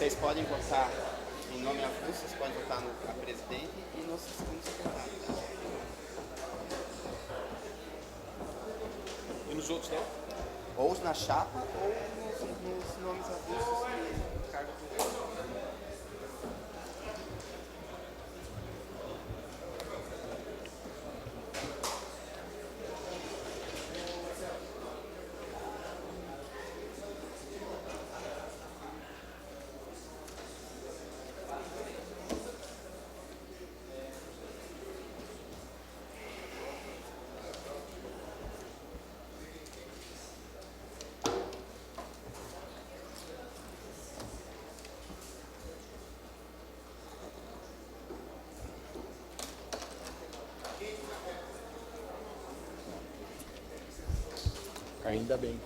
Vocês podem votar em nome avulso, vocês podem votar no presidente e no segundo secretário. Tá? E nos outros não? Ou na chapa ou nos nomes avulsos que cargo público. Ainda bem.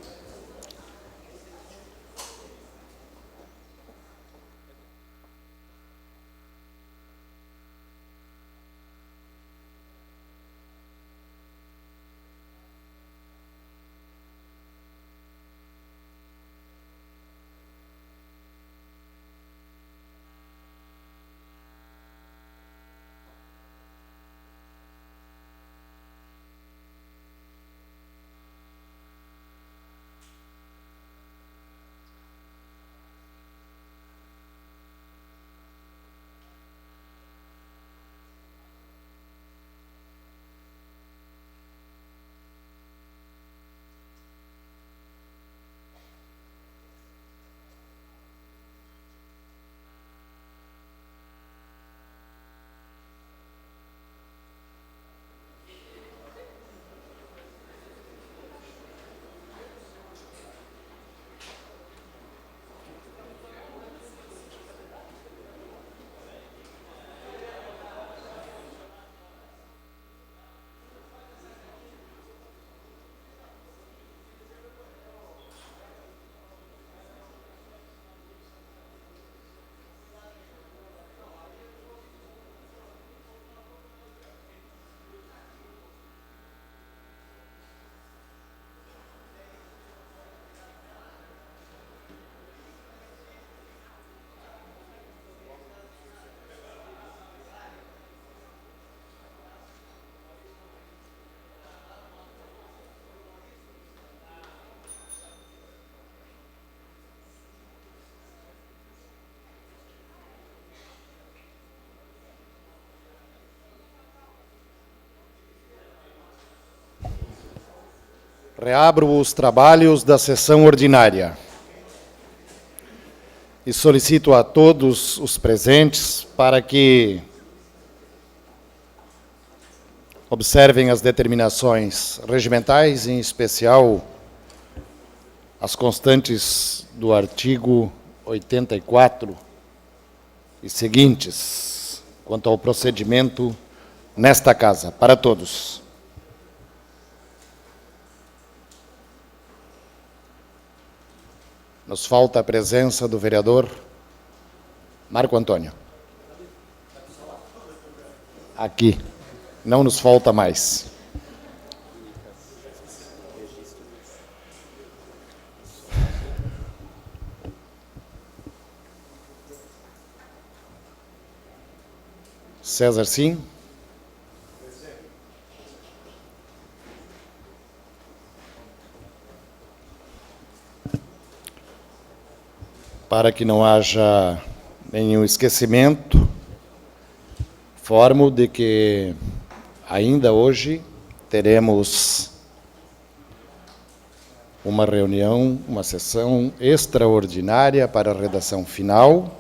Reabro os trabalhos da sessão ordinária e solicito a todos os presentes para que observem as determinações regimentais, em especial as constantes do artigo 84 e seguintes, quanto ao procedimento nesta casa, para todos. Nos falta a presença do vereador Marco Antônio. Aqui. Não nos falta mais. César, sim? Para que não haja nenhum esquecimento, informo de que ainda hoje teremos uma reunião, uma sessão extraordinária para a redação final.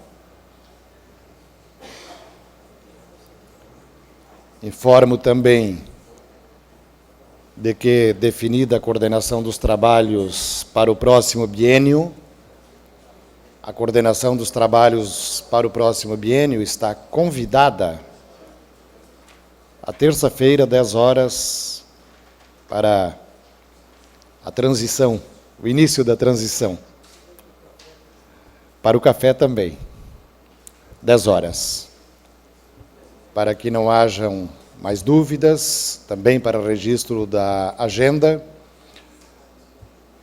Informo também de que, definida a coordenação dos trabalhos para o próximo biênio, a coordenação dos trabalhos para o próximo biênio está convidada a terça-feira, 10 horas, para a transição, o início da transição. Para o café também, 10 horas. Para que não hajam mais dúvidas, também para registro da agenda,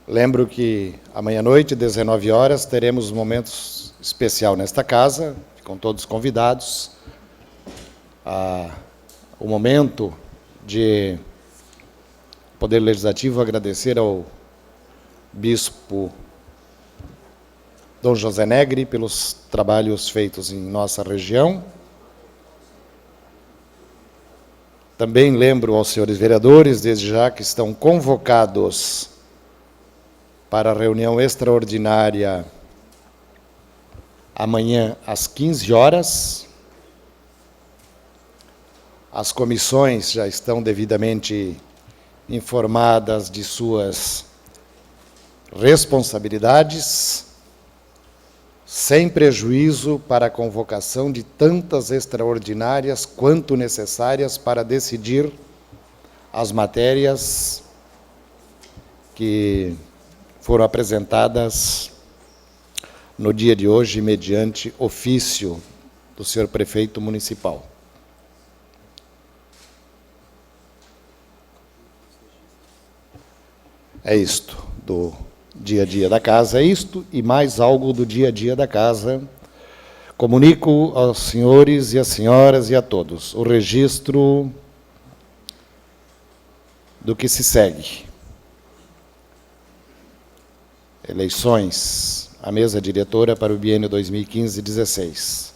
Lembro que amanhã à noite, 19 horas, teremos um momento especial nesta casa, com todos convidados. O momento de Poder Legislativo agradecer ao Bispo Dom José Negri pelos trabalhos feitos em nossa região. Também lembro aos senhores vereadores, desde já, que estão convocados para a reunião extraordinária amanhã às 15 horas. As comissões já estão devidamente informadas de suas responsabilidades, sem prejuízo para a convocação de tantas extraordinárias quanto necessárias para decidir as matérias que foram apresentadas no dia de hoje, mediante ofício do senhor prefeito municipal. É isto do dia a dia da casa, é isto e mais algo do dia a dia da casa. Comunico aos senhores e às senhoras e a todos o registro do que se segue. Eleições à mesa diretora para o biênio 2015-16.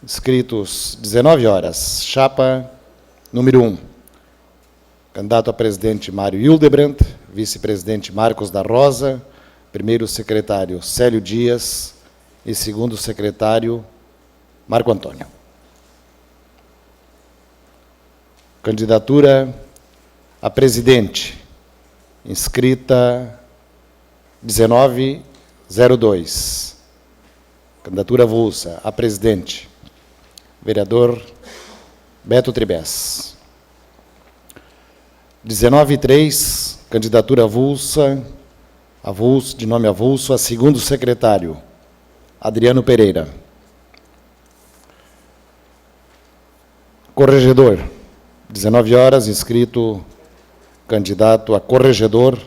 Inscritos 19 horas. Chapa número 1. Candidato a presidente Mário Hildebrandt, vice-presidente Marcos da Rosa, primeiro secretário Célio Dias e segundo secretário Marco Antônio. Candidatura a presidente, inscrita 1902. Candidatura avulsa a presidente, vereador Beto Tribes. 1903, candidatura avulsa, de nome avulso, a segundo secretário, Adriano Pereira. Corregedor, 19 horas, inscrito candidato a corregedor,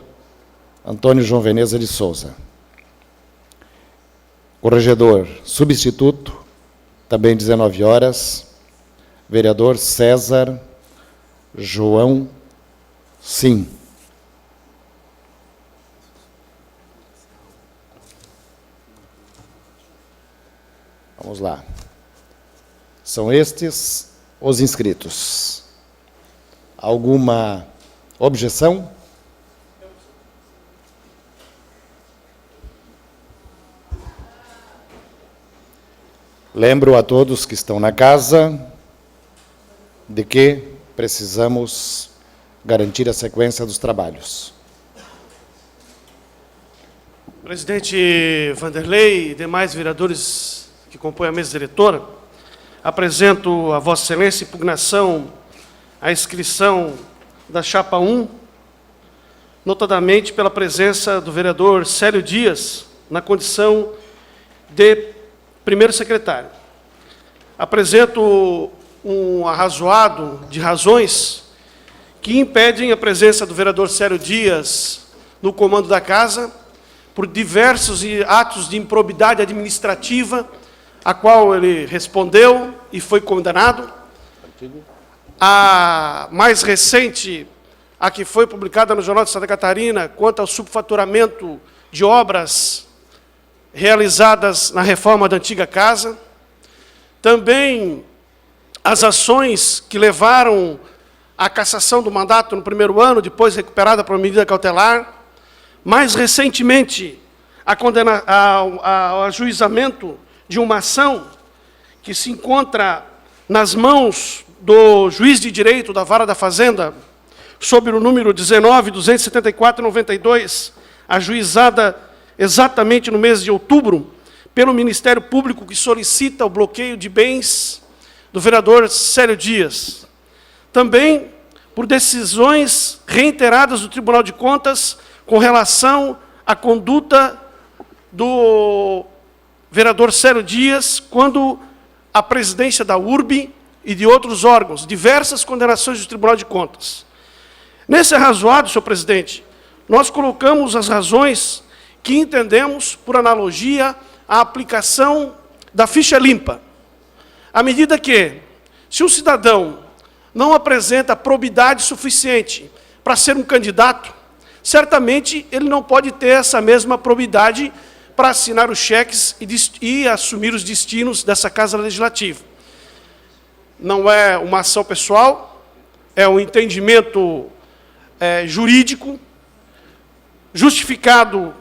Antônio João Veneza de Souza. Corregedor substituto, também 19 horas, vereador César João Sim. Vamos lá. São estes os inscritos. Alguma objeção? Lembro a todos que estão na casa de que precisamos garantir a sequência dos trabalhos. Presidente Vanderlei e demais vereadores que compõem a mesa diretora, apresento a Vossa Excelência impugnação à inscrição da chapa 1, notadamente pela presença do vereador Célio Dias, na condição de primeiro secretário. Apresento um arrazoado de razões que impedem a presença do vereador Célio Dias no comando da casa, por diversos atos de improbidade administrativa, a qual ele respondeu e foi condenado. A mais recente, a que foi publicada no Jornal de Santa Catarina, quanto ao subfaturamento de obras realizadas na reforma da antiga casa. Também as ações que levaram à cassação do mandato no primeiro ano, depois recuperada por medida cautelar. Mais recentemente, ao ajuizamento de uma ação que se encontra nas mãos do juiz de direito da Vara da Fazenda, sob o número 19.274/92, ajuizada exatamente no mês de outubro, pelo Ministério Público, que solicita o bloqueio de bens do vereador Célio Dias. Também por decisões reiteradas do Tribunal de Contas com relação à conduta do vereador Célio Dias quando a presidência da URB e de outros órgãos, diversas condenações do Tribunal de Contas. Nesse arrazoado, senhor presidente, nós colocamos as razões que entendemos, por analogia, a aplicação da ficha limpa. À medida que, se um cidadão não apresenta probidade suficiente para ser um candidato, certamente ele não pode ter essa mesma probidade para assinar os cheques e assumir os destinos dessa Casa Legislativa. Não é uma ação pessoal, é um entendimento jurídico, justificado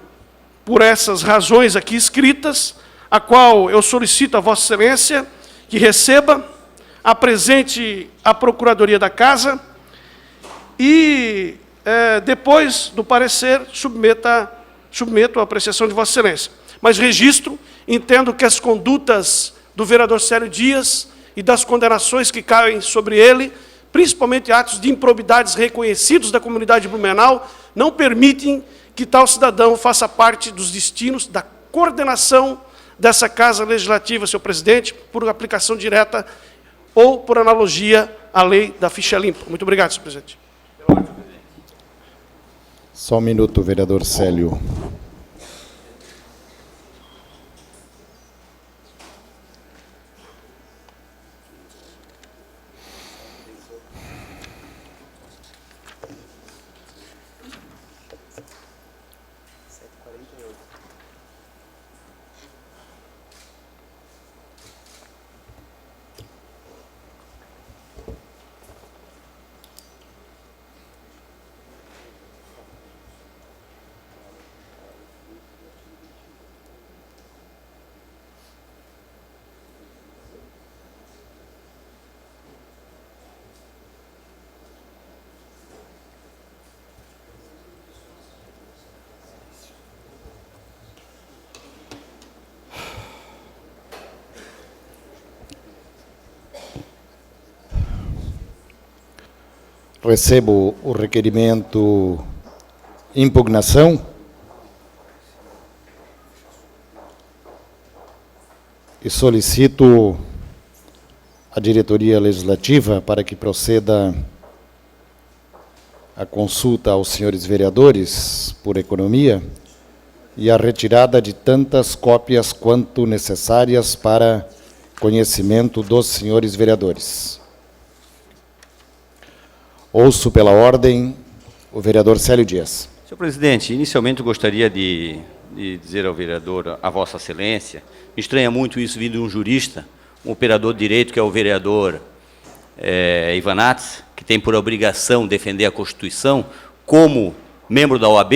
por essas razões aqui escritas, a qual eu solicito a Vossa Excelência que receba, apresente à Procuradoria da Casa e, depois do parecer, submeto à apreciação de Vossa Excelência. Mas registro, entendo que as condutas do vereador Célio Dias e das condenações que caem sobre ele, principalmente atos de improbidades reconhecidos da comunidade de Blumenau, não permitem que tal cidadão faça parte dos destinos da coordenação dessa Casa Legislativa, senhor presidente, por aplicação direta ou por analogia à lei da ficha limpa. Muito obrigado, senhor presidente. Só um minuto, vereador Célio. Recebo o requerimento impugnação e solicito à diretoria legislativa para que proceda a consulta aos senhores vereadores por economia e a retirada de tantas cópias quanto necessárias para conhecimento dos senhores vereadores. Ouço pela ordem o vereador Célio Dias. Senhor presidente, inicialmente eu gostaria de dizer ao vereador, a Vossa Excelência, me estranha muito isso vindo de um jurista, um operador de direito, que é o vereador Ivanates, que tem por obrigação defender a Constituição, como membro da OAB.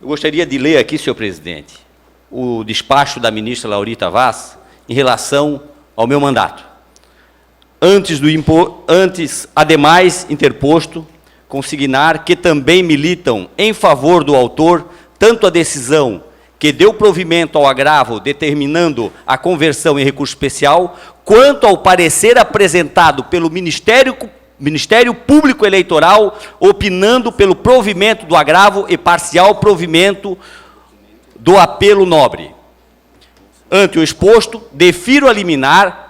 Eu gostaria de ler aqui, senhor presidente, o despacho da ministra Laurita Vaz em relação ao meu mandato. Antes, ademais, interposto, consignar que também militam em favor do autor, tanto a decisão que deu provimento ao agravo determinando a conversão em recurso especial, quanto ao parecer apresentado pelo Ministério Público Eleitoral, opinando pelo provimento do agravo e parcial provimento do apelo nobre. Ante o exposto, defiro a liminar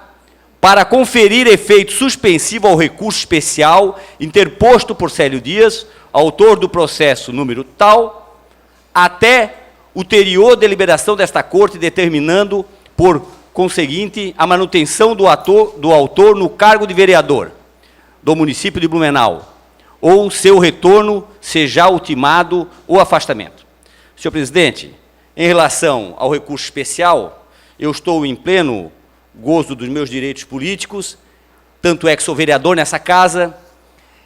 para conferir efeito suspensivo ao recurso especial interposto por Célio Dias, autor do processo número tal, até ulterior deliberação desta Corte, determinando, por conseguinte, a manutenção do autor no cargo de vereador do município de Blumenau, ou seu retorno seja ultimado ou afastamento. Senhor presidente, em relação ao recurso especial, eu estou em pleno gozo dos meus direitos políticos, tanto é que sou vereador nessa casa,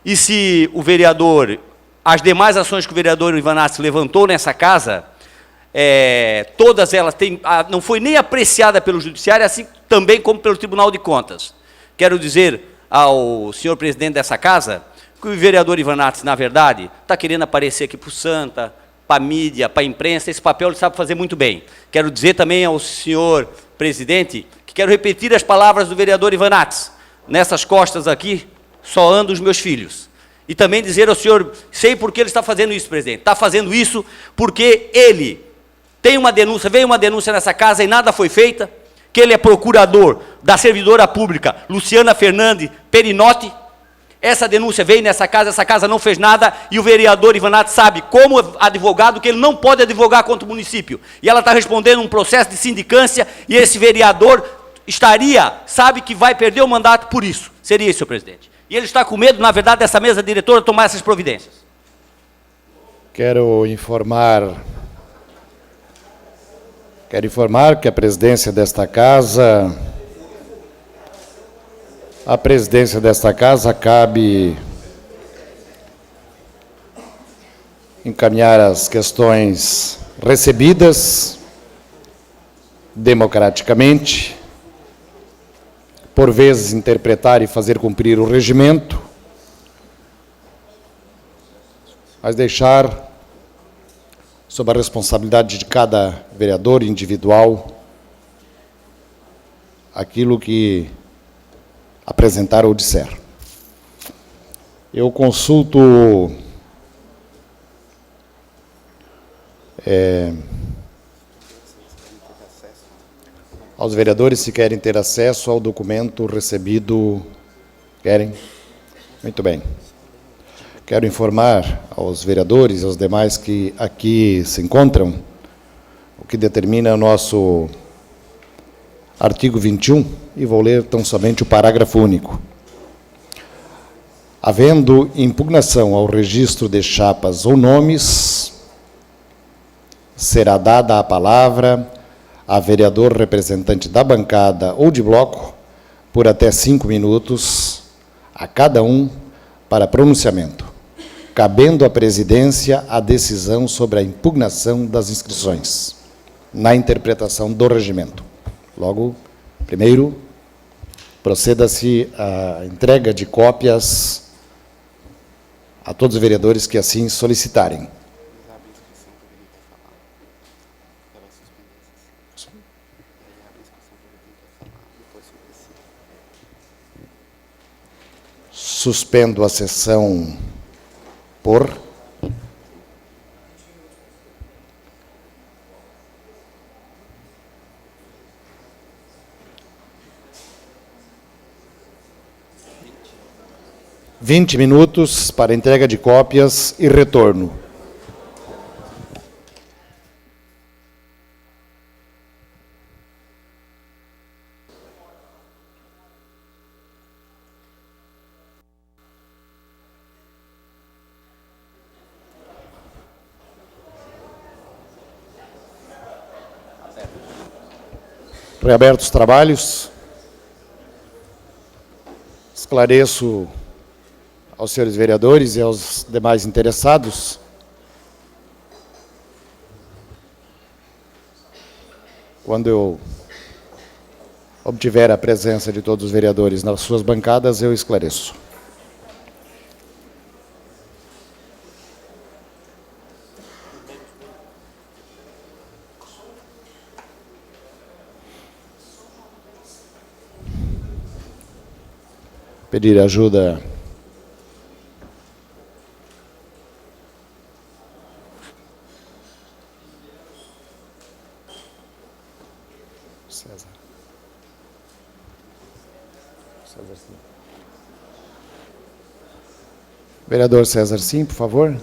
e se o vereador, as demais ações que o vereador Ivanates levantou nessa casa, todas elas não foi nem apreciada pelo Judiciário, assim também como pelo Tribunal de Contas. Quero dizer ao senhor presidente dessa casa que o vereador Ivanates, na verdade, está querendo aparecer aqui para o Santa, para a mídia, para a imprensa, esse papel ele sabe fazer muito bem. Quero dizer também ao senhor presidente que quero repetir as palavras do vereador Ivanates. Nessas costas aqui só andam os meus filhos. E também dizer ao senhor, sei por que ele está fazendo isso, presidente. Está fazendo isso porque ele tem uma denúncia, veio uma denúncia nessa casa e nada foi feita, que ele é procurador da servidora pública Luciana Fernandes Perinotti. Essa denúncia veio nessa casa não fez nada, e o vereador Ivanato sabe, como advogado, que ele não pode advogar contra o município. E ela está respondendo um processo de sindicância, e esse vereador sabe que vai perder o mandato por isso. Seria isso, senhor presidente. E ele está com medo, na verdade, dessa mesa diretora tomar essas providências. Quero informar que a presidência desta casa cabe encaminhar as questões recebidas democraticamente, por vezes interpretar e fazer cumprir o regimento, mas deixar sob a responsabilidade de cada vereador individual aquilo que apresentar ou disser. Eu consulto aos vereadores se querem ter acesso ao documento recebido. Querem? Muito bem. Quero informar aos vereadores e aos demais que aqui se encontram o que determina o nosso artigo 21, e vou ler tão somente o parágrafo único. Havendo impugnação ao registro de chapas ou nomes, será dada a palavra a vereador representante da bancada ou de bloco por até 5 minutos a cada um para pronunciamento, cabendo à presidência a decisão sobre a impugnação das inscrições, na interpretação do regimento. Logo, primeiro, proceda-se à entrega de cópias a todos os vereadores que assim solicitarem. Suspendo a sessão por 20 minutos para entrega de cópias e retorno. Reabertos os trabalhos, esclareço aos senhores vereadores e aos demais interessados quando eu obtiver a presença de todos os vereadores nas suas bancadas, eu esclareço. Pedir ajuda César. Vereador César, sim, por favor.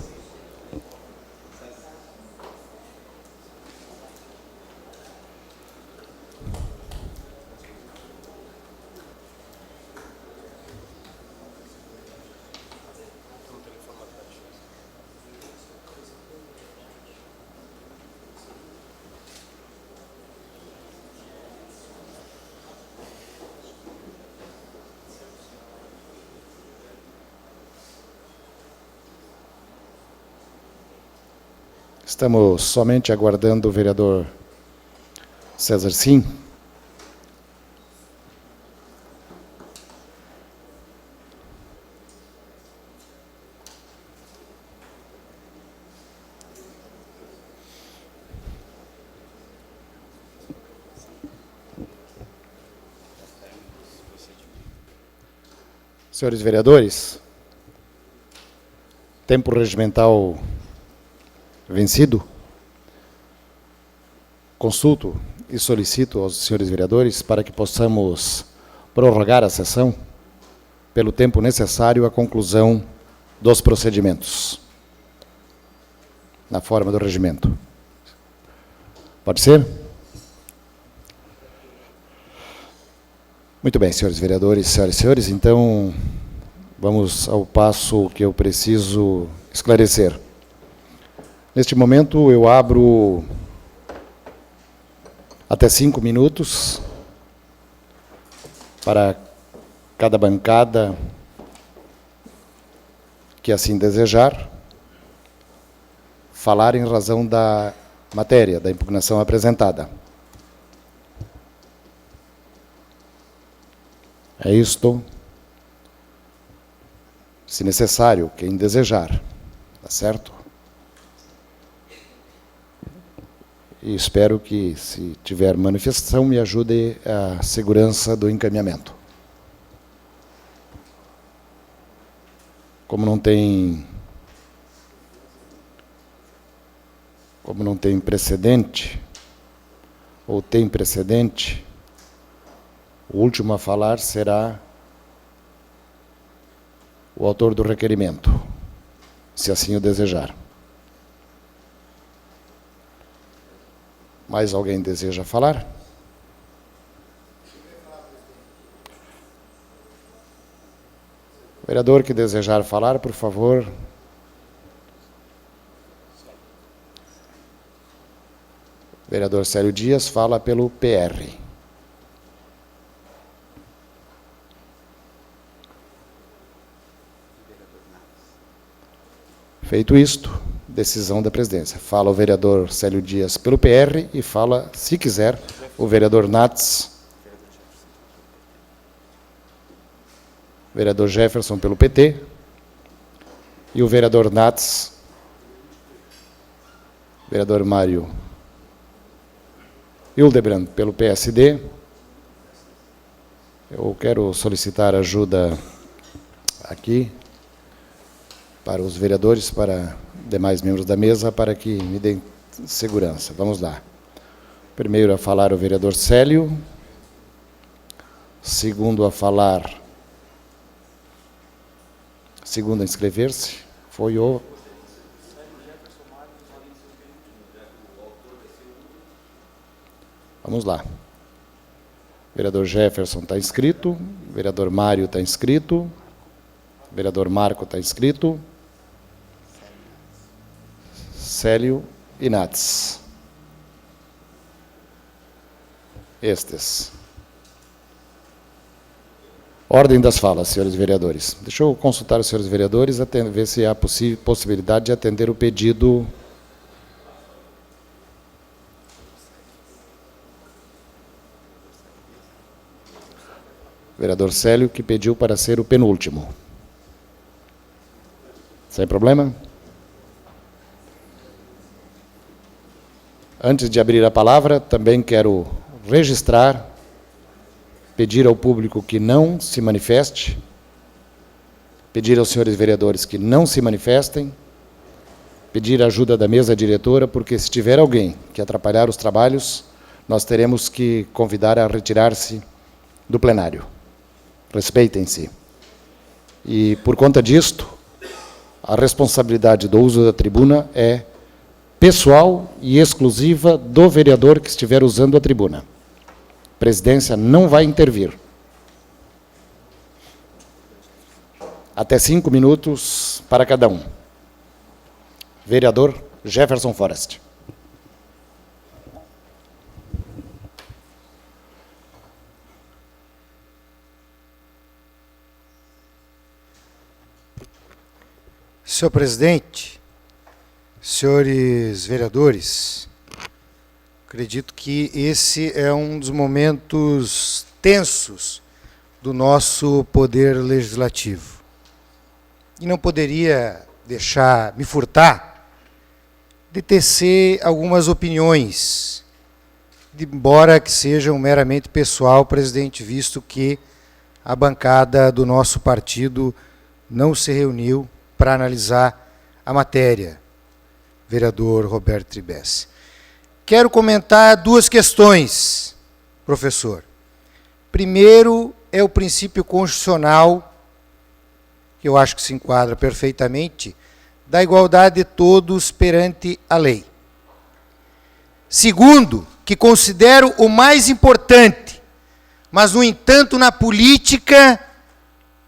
Estamos somente aguardando o vereador César Sim. Senhores vereadores, tempo regimental vencido, consulto e solicito aos senhores vereadores para que possamos prorrogar a sessão pelo tempo necessário à conclusão dos procedimentos, na forma do regimento. Pode ser? Muito bem, senhores vereadores, senhoras e senhores, então vamos ao passo que eu preciso esclarecer. Neste momento, eu abro até 5 minutos para cada bancada que assim desejar falar em razão da matéria, da impugnação apresentada. É isto. Se necessário, quem desejar, tá certo? E espero que, se tiver manifestação, me ajude a segurança do encaminhamento. Como não tem precedente, ou tem precedente, o último a falar será o autor do requerimento, se assim o desejar. Mais alguém deseja falar? O vereador que desejar falar, por favor. O vereador Célio Dias fala pelo PR. Feito isto, decisão da presidência. Fala o vereador Célio Dias pelo PR e fala, se quiser, o vereador Nats, vereador Jefferson pelo PT e o vereador Nats, vereador Mário Hildebrand pelo PSD. Eu quero solicitar ajuda aqui para os vereadores, para demais membros da mesa, para que me deem segurança. Vamos lá. Primeiro a falar o vereador Célio. Segundo a falar... Segundo a inscrever-se, foi o... Vamos lá. O vereador Jefferson está inscrito, o vereador Mário está inscrito, o vereador Marco está inscrito, Célio e Nats. Estes. Ordem das falas, senhores vereadores. Deixa eu consultar os senhores vereadores, ver se há possibilidade de atender o pedido. Vereador Célio, que pediu para ser o penúltimo. Sem problema? Antes de abrir a palavra, também quero registrar, pedir ao público que não se manifeste, pedir aos senhores vereadores que não se manifestem, pedir a ajuda da mesa diretora, porque se tiver alguém que atrapalhar os trabalhos, nós teremos que convidar a retirar-se do plenário. Respeitem-se. E, por conta disto, a responsabilidade do uso da tribuna é pessoal e exclusiva do vereador que estiver usando a tribuna. A presidência não vai intervir. Até 5 minutos para cada um. Vereador Jefferson Forrest. Senhor presidente, senhores vereadores, acredito que esse é um dos momentos tensos do nosso poder legislativo. E não poderia deixar me furtar de tecer algumas opiniões, embora que sejam meramente pessoal, presidente, visto que a bancada do nosso partido não se reuniu para analisar a matéria, vereador Roberto Tribes. Quero comentar 2 questões, professor. Primeiro é o princípio constitucional que eu acho que se enquadra perfeitamente, da igualdade de todos perante a lei. Segundo, que considero o mais importante, mas, no entanto, na política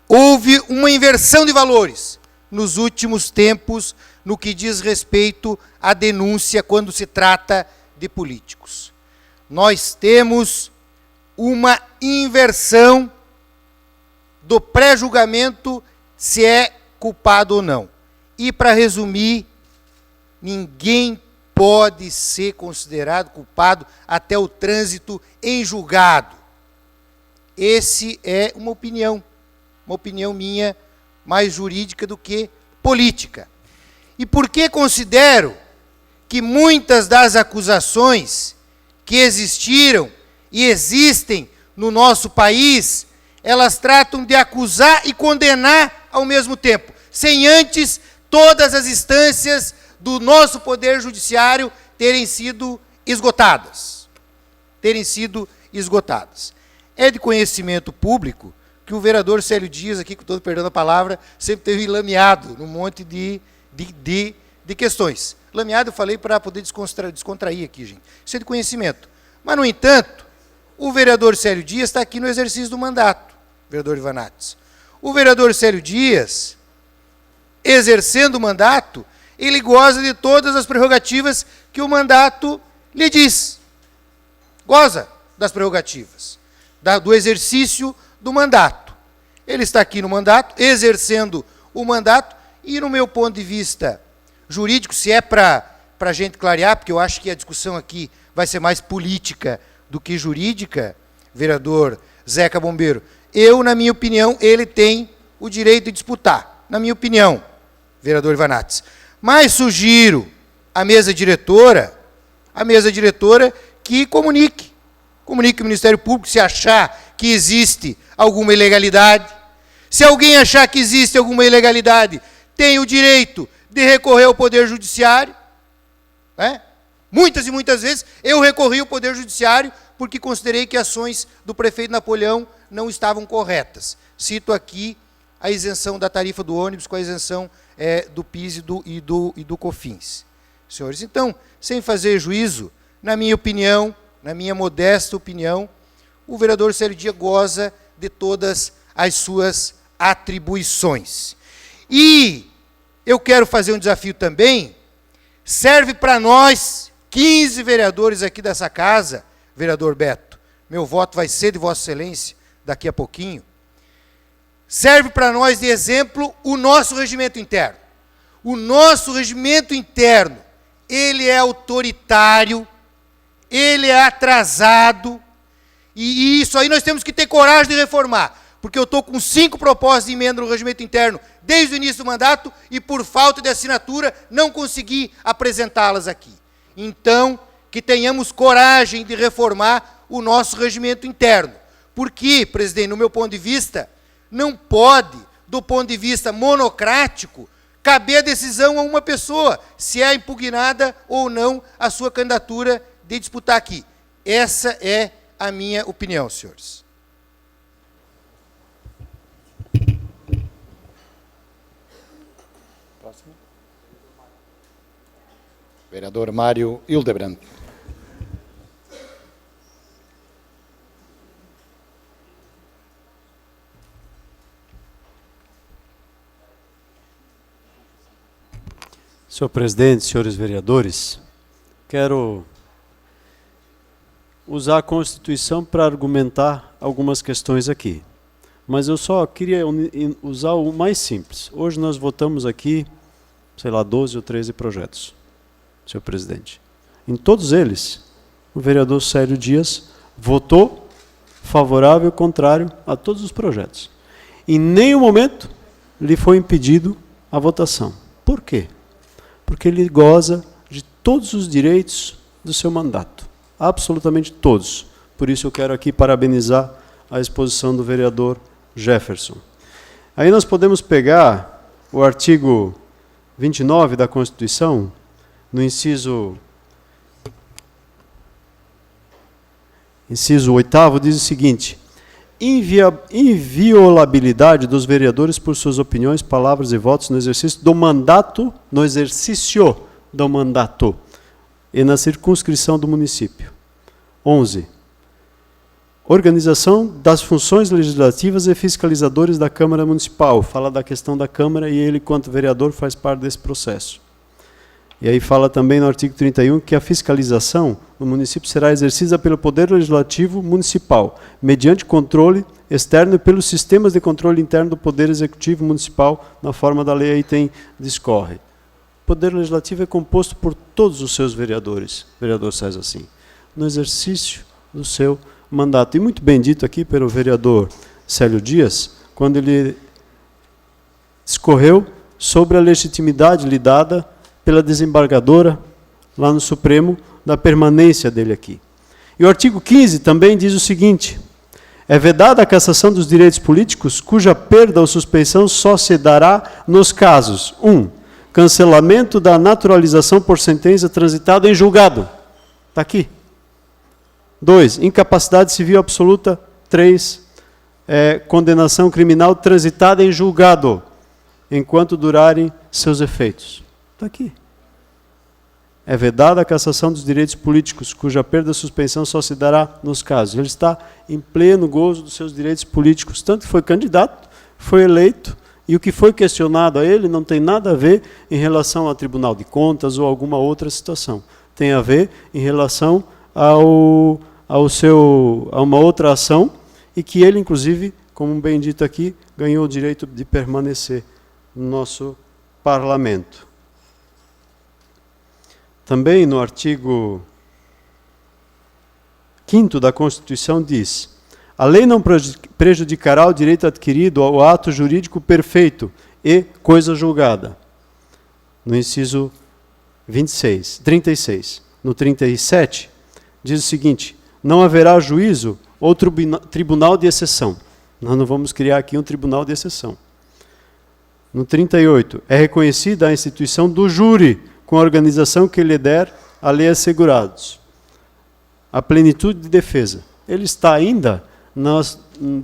houve uma inversão de valores nos últimos tempos no que diz respeito à denúncia quando se trata de políticos. Nós temos uma inversão do pré-julgamento se é culpado ou não. E, para resumir, ninguém pode ser considerado culpado até o trânsito em julgado. Esse é uma opinião minha, mais jurídica do que política. E por que considero que muitas das acusações que existiram e existem no nosso país, elas tratam de acusar e condenar ao mesmo tempo, sem antes todas as instâncias do nosso Poder Judiciário terem sido esgotadas. É de conhecimento público que o vereador Célio Dias, aqui com todo perdão da palavra, sempre teve lameado num monte de questões. Lameado eu falei para poder descontrair aqui, gente. Isso é de conhecimento. Mas, no entanto, o vereador Célio Dias está aqui no exercício do mandato, vereador Ivanates. O vereador Célio Dias, exercendo o mandato, ele goza de todas as prerrogativas que o mandato lhe diz. Goza das prerrogativas, do exercício do mandato. Ele está aqui no mandato, exercendo o mandato, e, no meu ponto de vista jurídico, se é para a gente clarear, porque eu acho que a discussão aqui vai ser mais política do que jurídica, vereador Zeca Bombeiro, na minha opinião, ele tem o direito de disputar. Na minha opinião, vereador Ivanates. Mas sugiro à mesa diretora que comunique o Ministério Público se achar que existe alguma ilegalidade. Se alguém achar que existe alguma ilegalidade, tem o direito de recorrer ao Poder Judiciário. Muitas e muitas vezes eu recorri ao Poder Judiciário porque considerei que ações do prefeito Napoleão não estavam corretas. Cito aqui a isenção da tarifa do ônibus com a isenção do PIS e do COFINS. Senhores, então, sem fazer juízo, na minha opinião, na minha modesta opinião, o vereador Célio Dias goza de todas as suas atribuições. E eu quero fazer um desafio também, serve para nós, 15 vereadores aqui dessa casa, vereador Beto, meu voto vai ser de Vossa Excelência daqui a pouquinho, serve para nós de exemplo o nosso regimento interno. O nosso regimento interno, ele é autoritário, ele é atrasado, e isso aí nós temos que ter coragem de reformar, porque eu estou com 5 propostas de emenda no regimento interno desde o início do mandato e, por falta de assinatura, não consegui apresentá-las aqui. Então, que tenhamos coragem de reformar o nosso regimento interno. Porque, presidente, no meu ponto de vista, não pode, do ponto de vista monocrático, caber a decisão a uma pessoa, se é impugnada ou não a sua candidatura de disputar aqui. Essa é a minha opinião, senhores. Vereador Mário Hildebrand. Senhor presidente, senhores vereadores, quero usar a Constituição para argumentar algumas questões aqui. Mas eu só queria usar o mais simples. Hoje nós votamos aqui, 12 ou 13 projetos, senhor presidente. Em todos eles, o vereador Célio Dias votou favorável ou contrário a todos os projetos. Em nenhum momento lhe foi impedido a votação. Por quê? Porque ele goza de todos os direitos do seu mandato. Absolutamente todos. Por isso eu quero aqui parabenizar a exposição do vereador Jefferson. Aí nós podemos pegar o artigo 29 da Constituição, no inciso 8º, diz o seguinte: inviolabilidade dos vereadores por suas opiniões, palavras e votos no exercício do mandato, e na circunscrição do município. 11. Organização das funções legislativas e fiscalizadores da Câmara Municipal. Fala da questão da Câmara e ele, quanto vereador, faz parte desse processo. E aí fala também no artigo 31 que a fiscalização no município será exercida pelo Poder Legislativo Municipal, mediante controle externo e pelos sistemas de controle interno do Poder Executivo Municipal, na forma da lei aí discorre. O Poder Legislativo é composto por todos os seus vereadores, vereador César Sim, no exercício do seu mandato. E muito bem dito aqui pelo vereador Célio Dias, quando ele discorreu sobre a legitimidade lhe dada pela desembargadora, lá no Supremo, da permanência dele aqui. E o artigo 15 também diz o seguinte: é vedada a cassação dos direitos políticos, cuja perda ou suspensão só se dará nos casos: 1. Cancelamento da naturalização por sentença transitada em julgado. Está aqui. 2. Incapacidade civil absoluta. 3. Condenação criminal transitada em julgado, enquanto durarem seus efeitos. Está aqui. É vedada a cassação dos direitos políticos, cuja perda ou suspensão só se dará nos casos. Ele está em pleno gozo dos seus direitos políticos, tanto que foi candidato, foi eleito, e o que foi questionado a ele não tem nada a ver em relação ao Tribunal de Contas ou alguma outra situação. Tem a ver em relação a uma outra ação, e que ele, inclusive, como bem dito aqui, ganhou o direito de permanecer no nosso parlamento. Também no artigo 5º da Constituição diz: a lei não prejudicará o direito adquirido ao ato jurídico perfeito e coisa julgada. No inciso 36. No 37, diz o seguinte: não haverá juízo ou tribunal de exceção. Nós não vamos criar aqui um tribunal de exceção. No 38, é reconhecida a instituição do júri, com a organização que lhe der a lei assegurados. A plenitude de defesa. Ele está ainda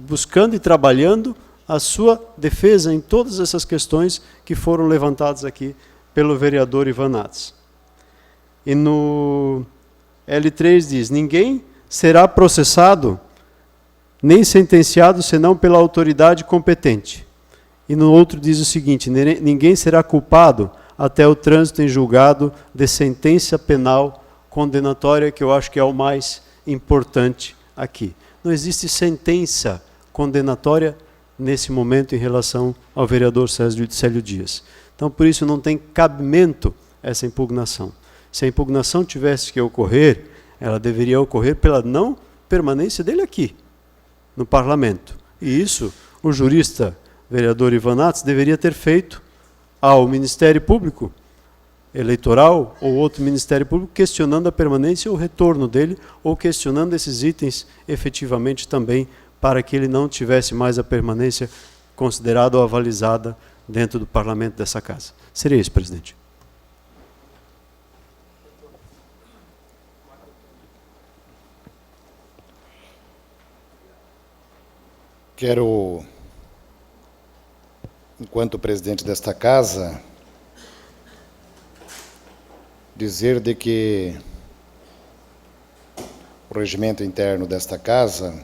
buscando e trabalhando a sua defesa em todas essas questões que foram levantadas aqui pelo vereador Ivan Nats. E no L3 diz: ninguém será processado nem sentenciado senão pela autoridade competente. E no outro diz o seguinte: ninguém será culpado até o trânsito em julgado de sentença penal condenatória, que eu acho que é o mais importante aqui. Não existe sentença condenatória nesse momento em relação ao vereador Célio Dias. Então, por isso, não tem cabimento essa impugnação. Se a impugnação tivesse que ocorrer, ela deveria ocorrer pela não permanência dele aqui, no parlamento. E isso, o jurista vereador Ivan Nats deveria ter feito ao Ministério Público Eleitoral ou outro Ministério Público, questionando a permanência ou o retorno dele, ou questionando esses itens efetivamente também, para que ele não tivesse mais a permanência considerada ou avalizada dentro do parlamento dessa casa. Seria isso, presidente. Quero, enquanto presidente desta casa, dizer de que o regimento interno desta casa,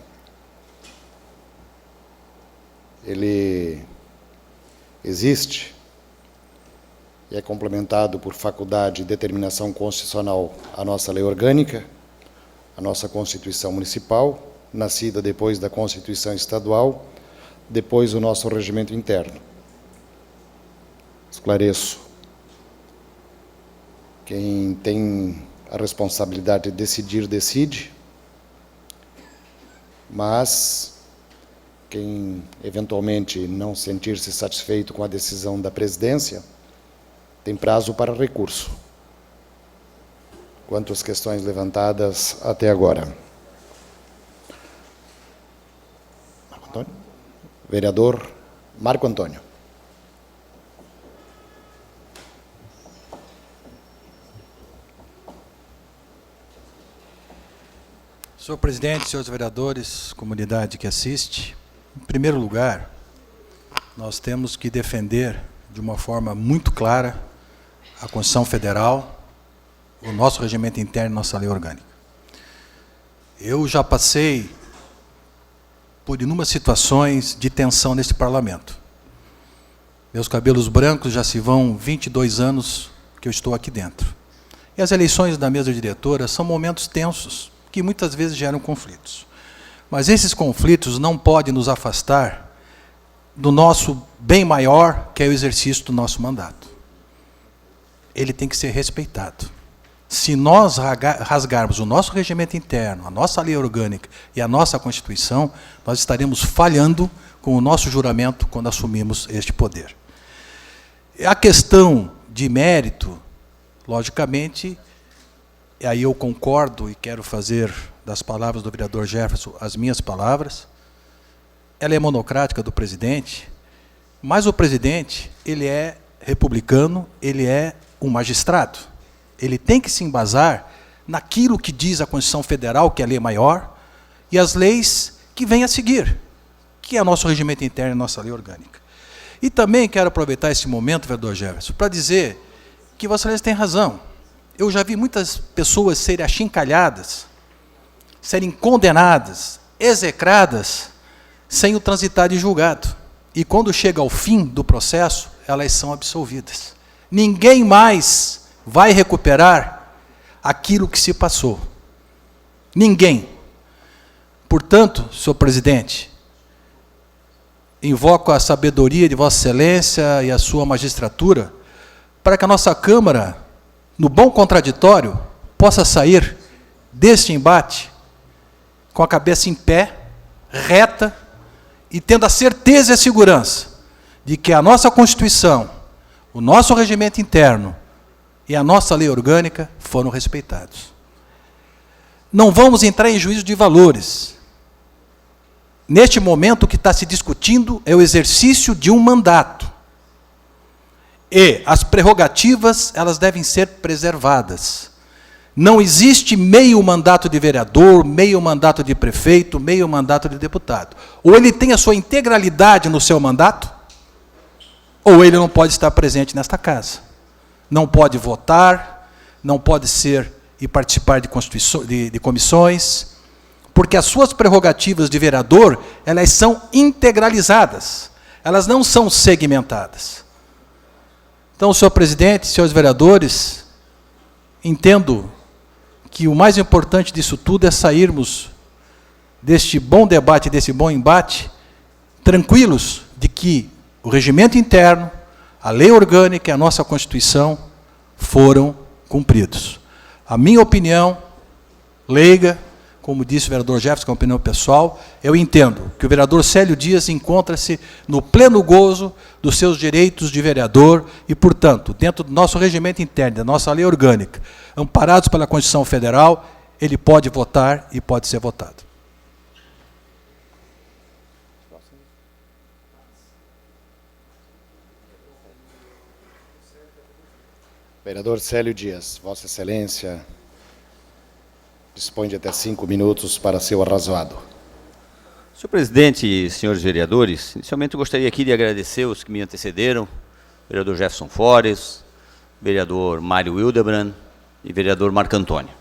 ele existe e é complementado por faculdade de determinação constitucional a nossa lei orgânica, a nossa Constituição Municipal, nascida depois da Constituição Estadual, depois o nosso regimento interno. Esclareço. Quem tem a responsabilidade de decidir, decide, mas quem eventualmente não sentir-se satisfeito com a decisão da presidência, tem prazo para recurso. Quanto às questões levantadas até agora. Vereador Marco Antônio. Senhor presidente, senhores vereadores, comunidade que assiste, em primeiro lugar, nós temos que defender de uma forma muito clara a Constituição Federal, o nosso regimento interno e nossa lei orgânica. Eu já passei por inúmeras situações de tensão neste parlamento. Meus cabelos brancos já se vão 22 anos que eu estou aqui dentro. E as eleições da mesa diretora são momentos tensos, que muitas vezes geram conflitos. Mas esses conflitos não podem nos afastar do nosso bem maior, que é o exercício do nosso mandato. Ele tem que ser respeitado. Se nós rasgarmos o nosso regimento interno, a nossa lei orgânica e a nossa Constituição, nós estaremos falhando com o nosso juramento quando assumimos este poder. A questão de mérito, logicamente, e aí eu concordo e quero fazer das palavras do vereador Jefferson as minhas palavras, ela é monocrática do presidente, mas o presidente, ele é republicano, ele é um magistrado. Ele tem que se embasar naquilo que diz a Constituição Federal, que é a lei maior, e as leis que vêm a seguir, que é o nosso regimento interno e a nossa lei orgânica. E também quero aproveitar esse momento, vereador Jefferson, para dizer que Vossa Excelência tem razão. Eu já vi muitas pessoas serem achincalhadas, serem condenadas, execradas, sem o transitar de julgado. E quando chega ao fim do processo, elas são absolvidas. Ninguém mais vai recuperar aquilo que se passou. Ninguém. Portanto, senhor presidente, invoco a sabedoria de Vossa Excelência e a sua magistratura para que a nossa Câmara, no bom contraditório, possa sair deste embate com a cabeça em pé, reta, e tendo a certeza e a segurança de que a nossa Constituição, o nosso regimento interno e a nossa lei orgânica foram respeitados. Não vamos entrar em juízo de valores. Neste momento, o que está se discutindo é o exercício de um mandato. E as prerrogativas, elas devem ser preservadas. Não existe meio mandato de vereador, meio mandato de prefeito, meio mandato de deputado. Ou ele tem a sua integralidade no seu mandato, ou ele não pode estar presente nesta casa. Não pode votar, não pode ser e participar de comissões, porque as suas prerrogativas de vereador, elas são integralizadas, elas não são segmentadas. Então, senhor presidente, senhores vereadores, entendo que o mais importante disso tudo é sairmos deste bom debate, desse bom embate, tranquilos de que o regimento interno, a lei orgânica e a nossa Constituição foram cumpridos. A minha opinião, leiga, como disse o vereador Jefferson, com a opinião pessoal, eu entendo que o vereador Célio Dias encontra-se no pleno gozo dos seus direitos de vereador e, portanto, dentro do nosso regimento interno, da nossa lei orgânica, amparados pela Constituição Federal, ele pode votar e pode ser votado. Vereador Célio Dias, Vossa Excelência dispõe de até 5 minutos para seu arrazoado. Senhor presidente e senhores vereadores, inicialmente eu gostaria aqui de agradecer os que me antecederam, vereador Jefferson Fores, vereador Mário Hildebrand e vereador Marco Antônio.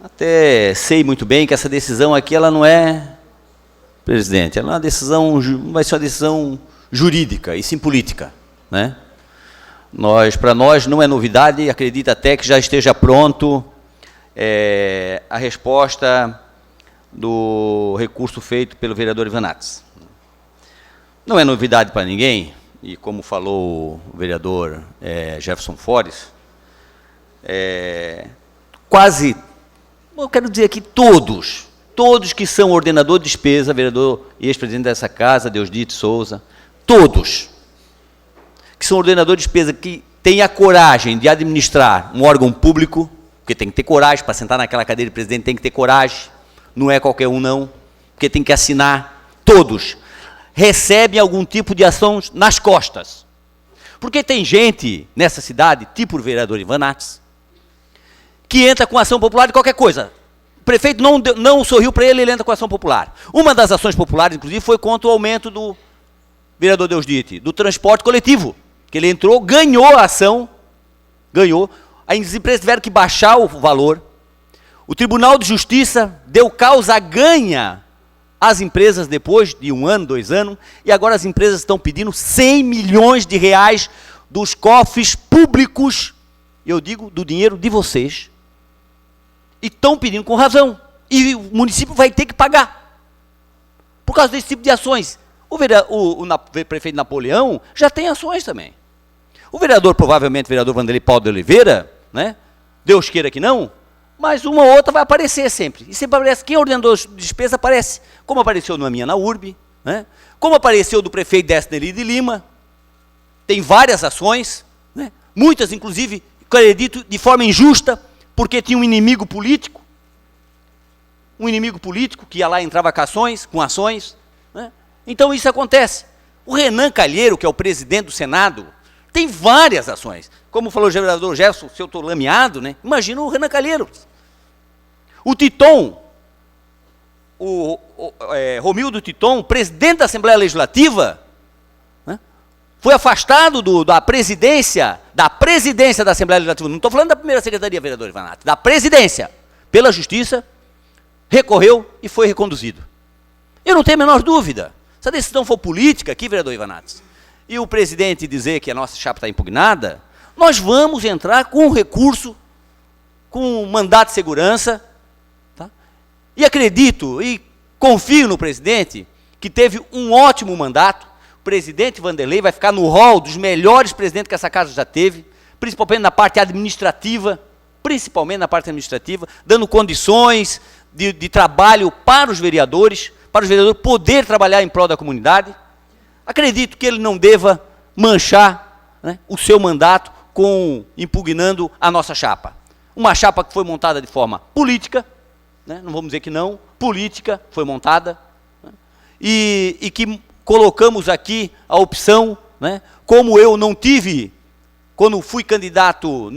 Até sei muito bem que essa decisão aqui, ela não é, presidente, ela é uma decisão, vai ser uma decisão jurídica e sim política, né? Para nós não é novidade, acredito até que já esteja pronto a resposta do recurso feito pelo vereador Ivanates. Não é novidade para ninguém, e como falou o vereador Jefferson Fores, quase, eu quero dizer aqui todos que são ordenador de despesa, vereador e ex-presidente dessa casa, Deusdito Souza, todos que são ordenador de despesa, que têm a coragem de administrar um órgão público, porque tem que ter coragem, para sentar naquela cadeira de presidente tem que ter coragem, não é qualquer um não, porque tem que assinar, todos recebem algum tipo de ação nas costas. Porque tem gente nessa cidade, tipo o vereador Ivanates, que entra com ação popular de qualquer coisa. prefeito não sorriu para ele, ele entra com a ação popular. Uma das ações populares, inclusive, foi contra o aumento do vereador Deusdite, do transporte coletivo, que ele entrou, ganhou a ação, ganhou, as empresas tiveram que baixar o valor, o Tribunal de Justiça deu causa ganha às empresas depois de 1 ano, 2 anos, e agora as empresas estão pedindo 100 milhões de reais dos cofres públicos, eu digo, do dinheiro de vocês, e estão pedindo com razão, e o município vai ter que pagar, por causa desse tipo de ações. O prefeito Napoleão já tem ações também. O vereador, provavelmente, o vereador Vanderlei Paulo de Oliveira, né, Deus queira que não, mas uma ou outra vai aparecer sempre. E sempre aparece, quem ordenou de despesa aparece, como apareceu na minha na URB, né, como apareceu do prefeito Desneri de Lima, tem várias ações, né, muitas, inclusive, acredito, de forma injusta, porque tinha um inimigo político que ia lá e entrava com ações, né? Então isso acontece. O Renan Calheiro, que é o presidente do Senado, tem várias ações. Como falou o vereador Gerson, se eu estou lameado, né? Imagina o Renan Calheiro. O Titon, Romildo Titon, presidente da Assembleia Legislativa, né, foi afastado da presidência da Assembleia Legislativa, não estou falando da primeira secretaria, vereador Ivanato, da presidência, pela Justiça, recorreu e foi reconduzido. Eu não tenho a menor dúvida. Se a decisão for política aqui, vereador Ivanato, e o presidente dizer que a nossa chapa está impugnada, nós vamos entrar com recurso, com mandato de segurança, tá? E acredito e confio no presidente, que teve um ótimo mandato. O presidente Vanderlei vai ficar no hall dos melhores presidentes que essa casa já teve, principalmente na parte administrativa, dando condições de trabalho para os vereadores poder trabalhar em prol da comunidade. Acredito que ele não deva manchar, né, o seu mandato impugnando a nossa chapa. Uma chapa que foi montada de forma política, né, não vamos dizer que não, política, foi montada, né, e que colocamos aqui a opção, né, como eu não tive, quando fui candidato,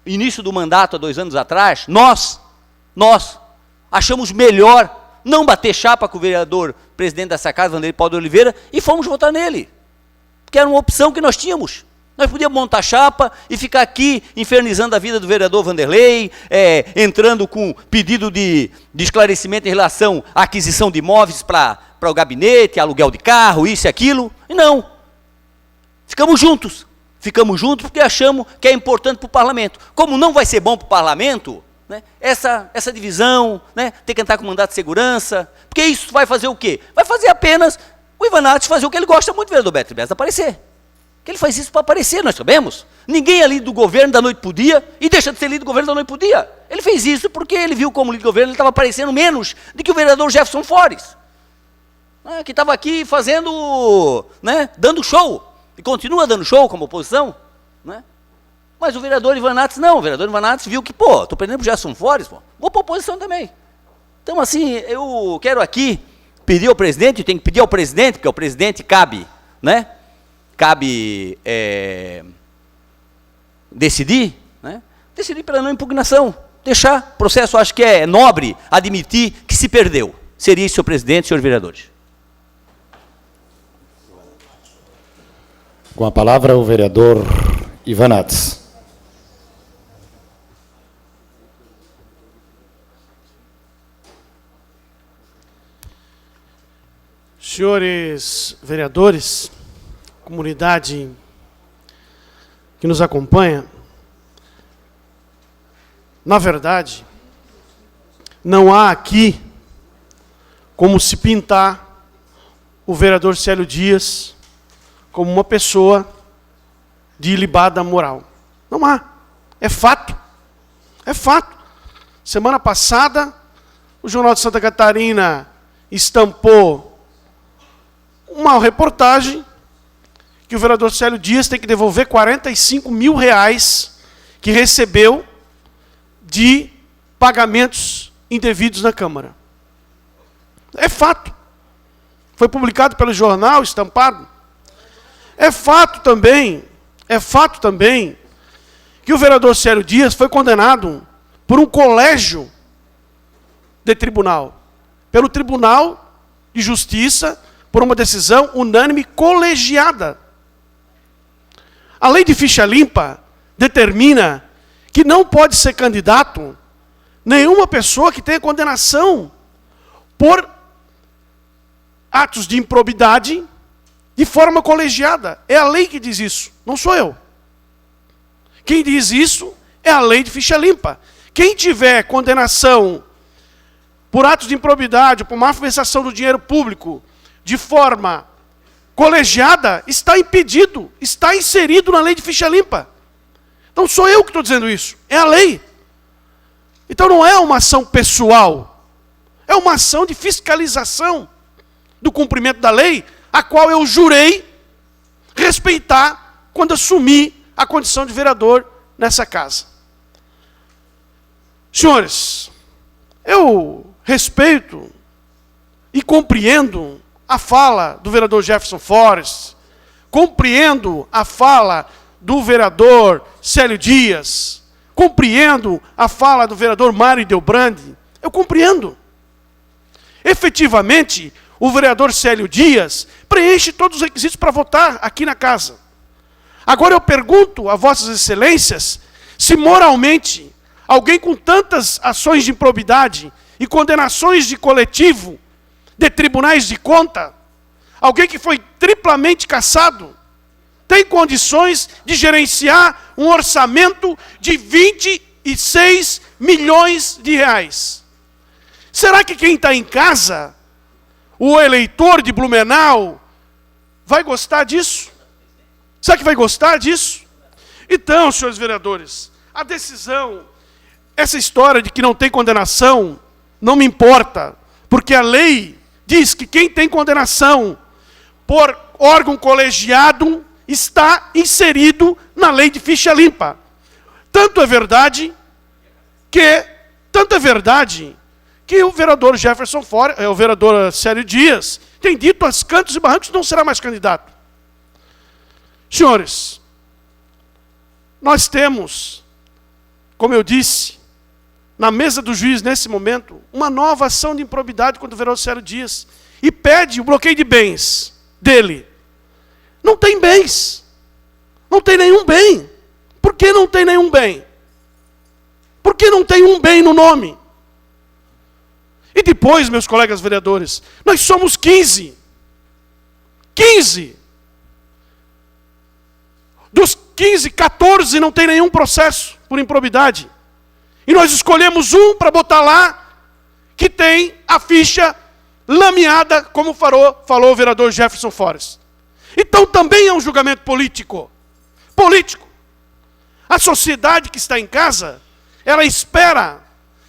início do mandato há 2 anos atrás, nós achamos melhor não bater chapa com o vereador presidente dessa casa, Vanderlei Paulo de Oliveira, e fomos votar nele, porque era uma opção que nós tínhamos. Nós podíamos montar chapa e ficar aqui infernizando a vida do vereador Vanderlei, entrando com pedido de esclarecimento em relação à aquisição de imóveis para o gabinete, aluguel de carro, isso e aquilo, e não. Ficamos juntos porque achamos que é importante para o parlamento. Como não vai ser bom para o parlamento, né, essa divisão, né, ter que entrar com mandato de segurança, porque isso vai fazer o quê? Vai fazer apenas o Ivanato fazer o que ele gosta muito, o vereador Beto Bessa, aparecer. Que ele faz isso para aparecer, nós sabemos. Ninguém é líder do governo da noite para o dia e deixa de ser líder do governo da noite para o dia. Ele fez isso porque ele viu como líder do governo ele estava aparecendo menos do que o vereador Jefferson Forres, né, que estava aqui fazendo, né, dando show, e continua dando show como oposição, né? Mas o vereador Ivanato não, o vereador Ivanato viu que, estou perdendo para o Jefferson Forres, vou para a oposição também. Então, assim, eu quero aqui pedir ao presidente, tenho que pedir ao presidente, porque ao presidente cabe, né? Cabe decidir, né? Decidir pela não impugnação, deixar o processo, acho que é nobre admitir que se perdeu. Seria isso, senhor presidente, senhores vereadores. Com a palavra o vereador Ivanato. Senhores vereadores, comunidade que nos acompanha, na verdade, não há aqui como se pintar o vereador Célio Dias como uma pessoa de ilibada moral. Não há. É fato. É fato. Semana passada, o Jornal de Santa Catarina estampou uma reportagem que o vereador Célio Dias tem que devolver 45 mil reais que recebeu de pagamentos indevidos na Câmara. É fato. Foi publicado pelo jornal, estampado. É fato também que o vereador Célio Dias foi condenado por um colégio de tribunal? Pelo Tribunal de Justiça, por uma decisão unânime colegiada. A lei de ficha limpa determina que não pode ser candidato nenhuma pessoa que tenha condenação por atos de improbidade de forma colegiada. É a lei que diz isso, não sou eu. Quem diz isso é a lei de ficha limpa. Quem tiver condenação por atos de improbidade, por malversação do dinheiro público, de forma colegiada, está impedido, está inserido na lei de ficha limpa. Não sou eu que estou dizendo isso, é a lei. Então não é uma ação pessoal, é uma ação de fiscalização do cumprimento da lei, a qual eu jurei respeitar quando assumi a condição de vereador nessa casa. Senhores, eu respeito e compreendo a fala do vereador Jefferson Forres, compreendo a fala do vereador Célio Dias, compreendo a fala do vereador Mário Delbrandi, eu compreendo. Efetivamente, o vereador Célio Dias preenche todos os requisitos para votar aqui na casa. Agora eu pergunto a vossas excelências se moralmente alguém com tantas ações de improbidade e condenações de coletivo, de tribunais de conta, alguém que foi triplamente cassado, tem condições de gerenciar um orçamento de 26 milhões de reais. Será que quem está em casa, o eleitor de Blumenau, vai gostar disso? Será que vai gostar disso? Então, senhores vereadores, a decisão, essa história de que não tem condenação, não me importa, porque a lei diz que quem tem condenação por órgão colegiado está inserido na lei de ficha limpa. Tanto é verdade que o vereador Jefferson Forres, o vereador Célio Dias, tem dito aos cantos e barrancos que não será mais candidato. Senhores, nós temos, como eu disse, na mesa do juiz, nesse momento, uma nova ação de improbidade contra o vereador Célio Dias, e pede o bloqueio de bens dele. Não tem bens. Não tem nenhum bem. Por que não tem nenhum bem? Por que não tem um bem no nome? E depois, meus colegas vereadores, nós somos 15. 15. Dos 15, 14 não tem nenhum processo por improbidade. E nós escolhemos um para botar lá, que tem a ficha lameada, como falou o vereador Jefferson Forres. Então também é um julgamento político. Político. A sociedade que está em casa, ela espera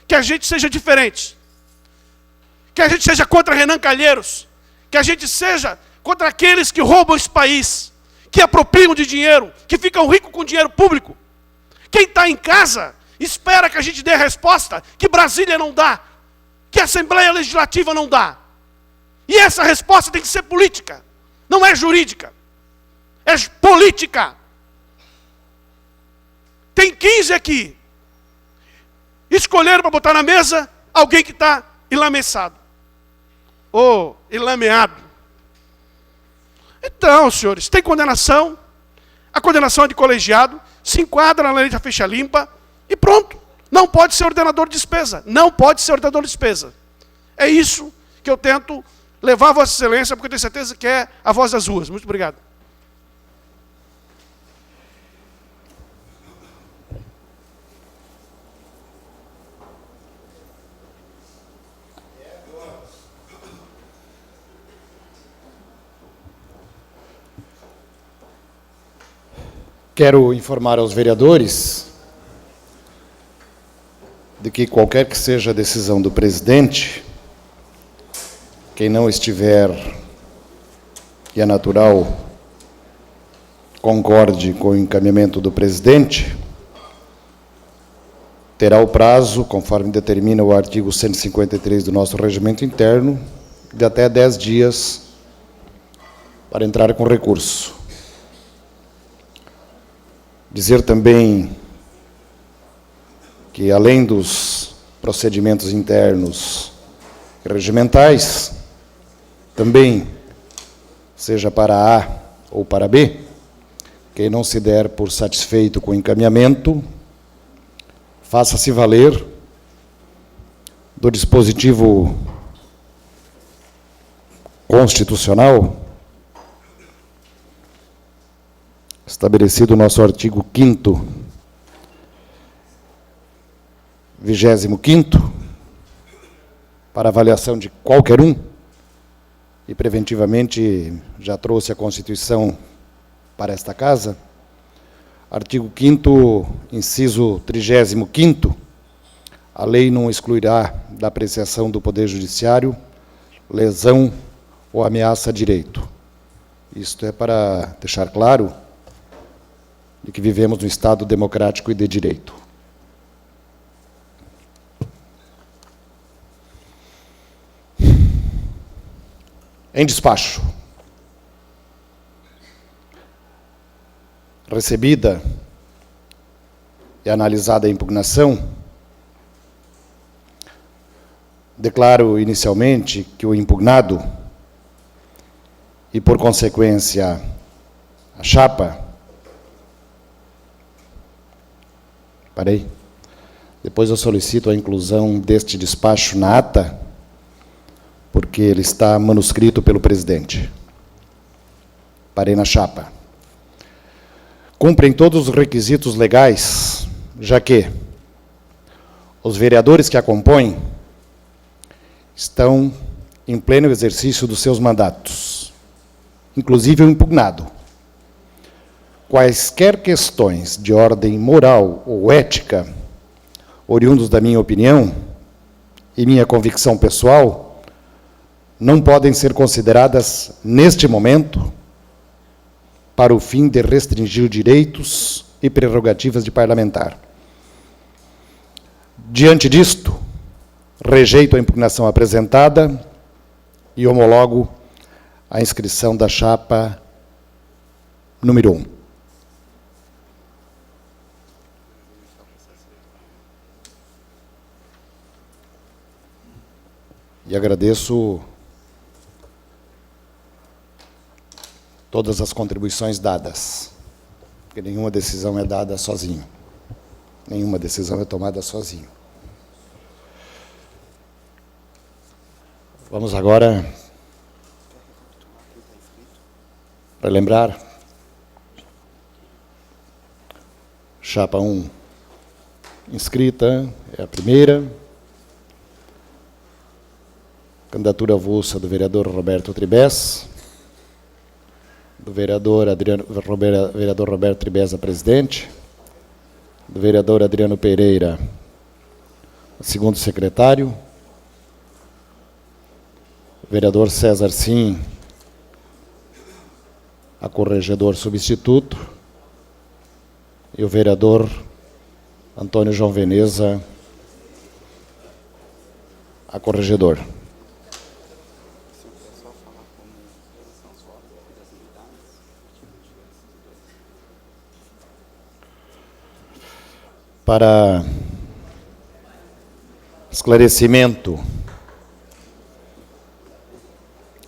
que a gente seja diferente. Que a gente seja contra Renan Calheiros. Que a gente seja contra aqueles que roubam esse país. Que apropriam de dinheiro. Que ficam ricos com dinheiro público. Quem está em casa espera que a gente dê a resposta que Brasília não dá. Que a Assembleia Legislativa não dá. E essa resposta tem que ser política. Não é jurídica. É política. Tem 15 aqui. Escolheram para botar na mesa alguém que está enlameçado. Ou enlameado. Então, senhores, tem condenação. A condenação é de colegiado. Se enquadra na lei da ficha limpa. E pronto. Não pode ser ordenador de despesa. Não pode ser ordenador de despesa. É isso que eu tento levar a Vossa Excelência, porque eu tenho certeza que é a voz das ruas. Muito obrigado. Quero informar aos vereadores de que qualquer que seja a decisão do presidente, quem não estiver, e é natural, concorde com o encaminhamento do presidente, terá o prazo, conforme determina o artigo 153 do nosso regimento interno, de até 10 dias para entrar com recurso. Dizer também que, além dos procedimentos internos e regimentais, também, seja para A ou para B, quem não se der por satisfeito com o encaminhamento, faça-se valer do dispositivo constitucional estabelecido no nosso artigo 5º, 25º, para avaliação de qualquer um, e preventivamente já trouxe a Constituição para esta casa, artigo 5º, inciso 35º, a lei não excluirá da apreciação do Poder Judiciário lesão ou ameaça a direito. Isto é para deixar claro de que vivemos num Estado democrático e de direito. Em despacho. Recebida e analisada a impugnação, declaro inicialmente que o impugnado e, por consequência, a chapa... Parei. Depois eu solicito a inclusão deste despacho na ata, porque ele está manuscrito pelo presidente. Parei na chapa. Cumprem todos os requisitos legais, já que os vereadores que a compõem estão em pleno exercício dos seus mandatos, inclusive o impugnado. Quaisquer questões de ordem moral ou ética, oriundos da minha opinião e minha convicção pessoal, não podem ser consideradas, neste momento, para o fim de restringir direitos e prerrogativas de parlamentar. Diante disto, rejeito a impugnação apresentada e homologo a inscrição da chapa número 1. E agradeço todas as contribuições dadas, porque nenhuma decisão é dada sozinho. Nenhuma decisão é tomada sozinho. Vamos agora relembrar. Chapa 1 inscrita, é a primeira. Candidatura avulsa do vereador Roberto Tribes, do vereador Roberto Tribes a presidente, do vereador Adriano Pereira, segundo secretário, vereador César Sim, a corregedor substituto, e o vereador Antônio João Veneza, a corregedor. Para esclarecimento,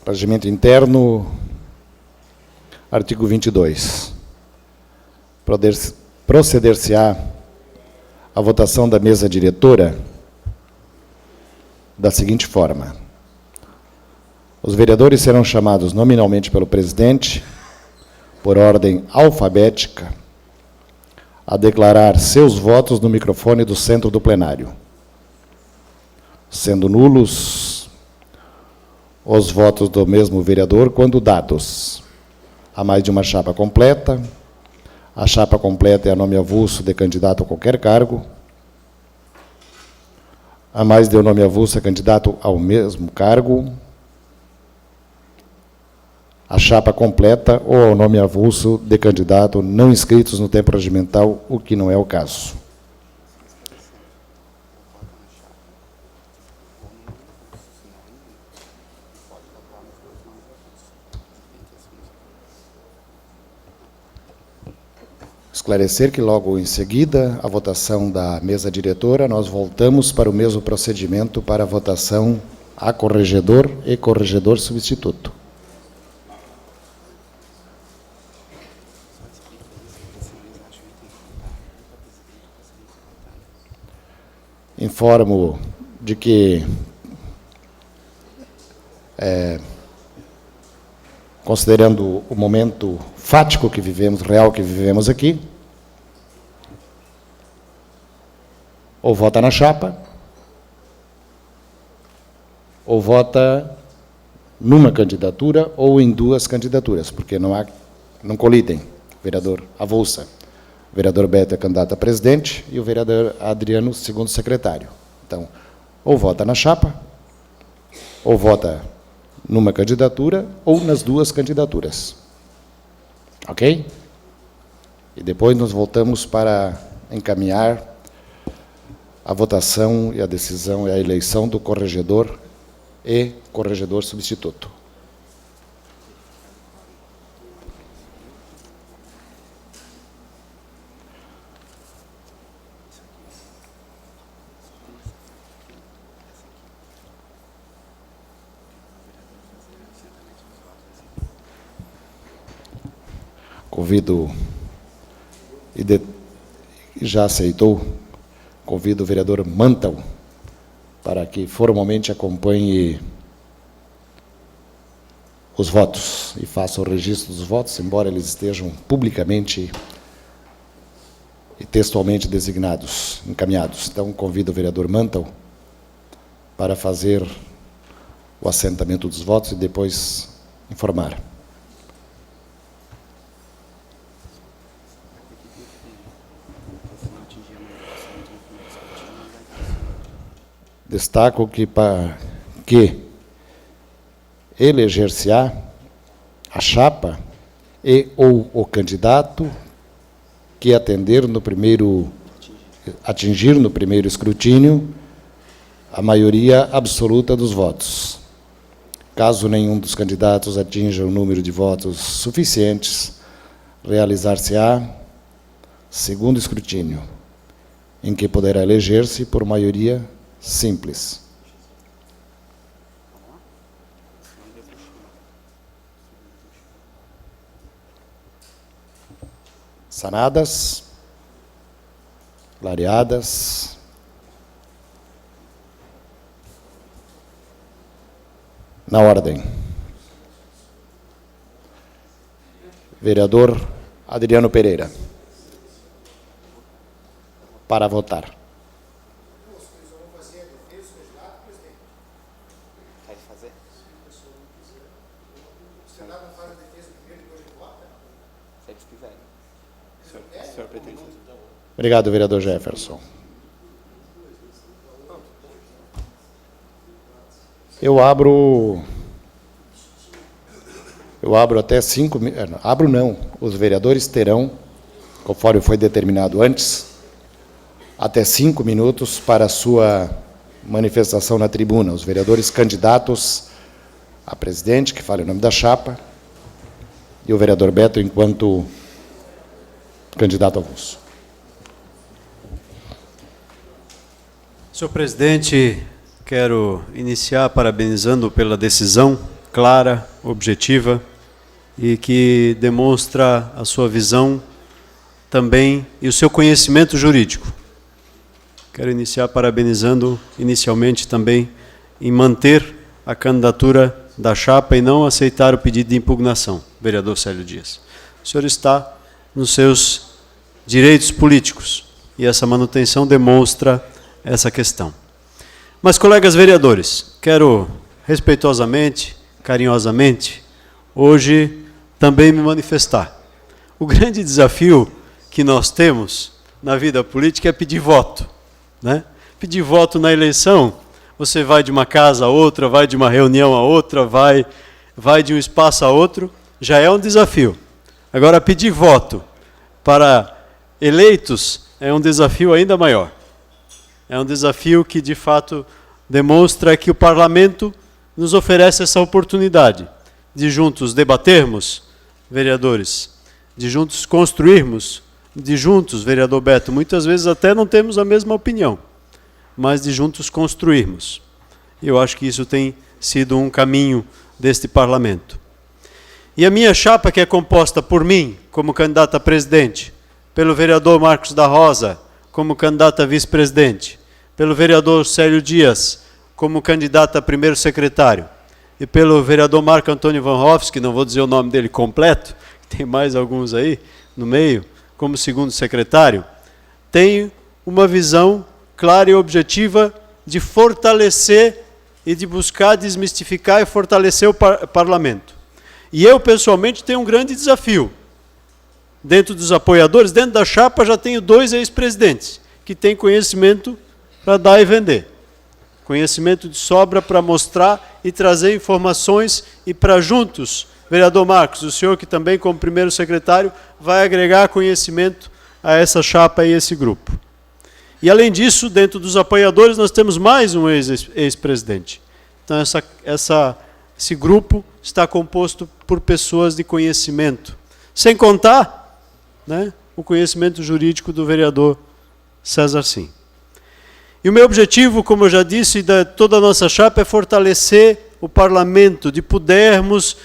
regimento interno, artigo 22. Proceder-se-á a votação da mesa diretora da seguinte forma. Os vereadores serão chamados nominalmente pelo presidente, por ordem alfabética, a declarar seus votos no microfone do centro do plenário. Sendo nulos os votos do mesmo vereador quando dados a mais de uma chapa completa. A chapa completa é a nome avulso de candidato a qualquer cargo. A mais de um nome avulso é candidato ao mesmo cargo. A chapa completa ou ao nome avulso de candidato não inscritos no tempo regimental, o que não é o caso. esclarecer que logo em seguida a votação da mesa diretora, nós voltamos para o mesmo procedimento para a votação a corregedor e corregedor substituto. Informo de que, considerando o momento fático que vivemos, real que vivemos aqui, ou vota na chapa, ou vota numa candidatura ou em duas candidaturas, porque não colidem. Vereador Avulsa, o vereador Beto é candidato a presidente e o vereador Adriano, segundo secretário. Então, ou vota na chapa, ou vota numa candidatura, ou nas duas candidaturas. Ok? E depois nós voltamos para encaminhar a votação e a decisão e a eleição do corregedor e corregedor substituto. Convido, e já aceitou, convido o vereador Mantal para que formalmente acompanhe os votos e faça o registro dos votos, embora eles estejam publicamente e textualmente designados, encaminhados. Então, convido o vereador Mantal para fazer o assentamento dos votos e depois informar. Destaco que para que eleger-se-á a chapa e ou o candidato que atingir no primeiro escrutínio a maioria absoluta dos votos. Caso nenhum dos candidatos atinja o número de votos suficientes, realizar-se-á segundo escrutínio, em que poderá eleger-se por maioria simples. Sanadas, clareadas. Na ordem. Vereador Adriano Pereira. Para votar. Obrigado, vereador Jefferson. Eu abro até 5 minutos. Abro não. Os vereadores terão, conforme foi determinado antes, até 5 minutos para a sua manifestação na tribuna. Os vereadores candidatos a presidente, que fale o nome da chapa, e o vereador Beto, enquanto candidato avulso. Senhor presidente, quero iniciar parabenizando pela decisão clara, objetiva e que demonstra a sua visão também e o seu conhecimento jurídico. Quero iniciar parabenizando inicialmente também em manter a candidatura da chapa e não aceitar o pedido de impugnação, vereador Célio Dias. O senhor está nos seus direitos políticos e essa manutenção demonstra essa questão. Mas, colegas vereadores, quero respeitosamente, carinhosamente, hoje também me manifestar. O grande desafio que nós temos na vida política é pedir voto, né? Pedir voto na eleição, você vai de uma casa a outra, vai de uma reunião a outra, vai de um espaço a outro, já é um desafio. Agora, pedir voto para eleitos é um desafio ainda maior. É um desafio que, de fato, demonstra que o parlamento nos oferece essa oportunidade de juntos debatermos, vereadores, de juntos construirmos de juntos, vereador Beto, muitas vezes até não temos a mesma opinião, mas de juntos construirmos. Eu acho que isso tem sido um caminho deste parlamento. E a minha chapa, que é composta por mim, como candidato a presidente, pelo vereador Marcos da Rosa, como candidato a vice-presidente, pelo vereador Célio Dias, como candidato a primeiro secretário, e pelo vereador Marco Antônio Van Hofsky, não vou dizer o nome dele completo, tem mais alguns aí no meio, como segundo secretário, tenho uma visão clara e objetiva de fortalecer e de buscar desmistificar e fortalecer o parlamento. E eu, pessoalmente, tenho um grande desafio. Dentro dos apoiadores, dentro da chapa, já tenho 2 ex-presidentes que têm conhecimento para dar e vender. Conhecimento de sobra para mostrar e trazer informações e para juntos, vereador Marcos, o senhor que também como primeiro secretário vai agregar conhecimento a essa chapa e esse grupo. E além disso, dentro dos apoiadores nós temos mais um ex-presidente. Então esse grupo está composto por pessoas de conhecimento, sem contar, né, o conhecimento jurídico do vereador César Sim. E o meu objetivo, como eu já disse, de toda a nossa chapa é fortalecer o parlamento, de pudermos,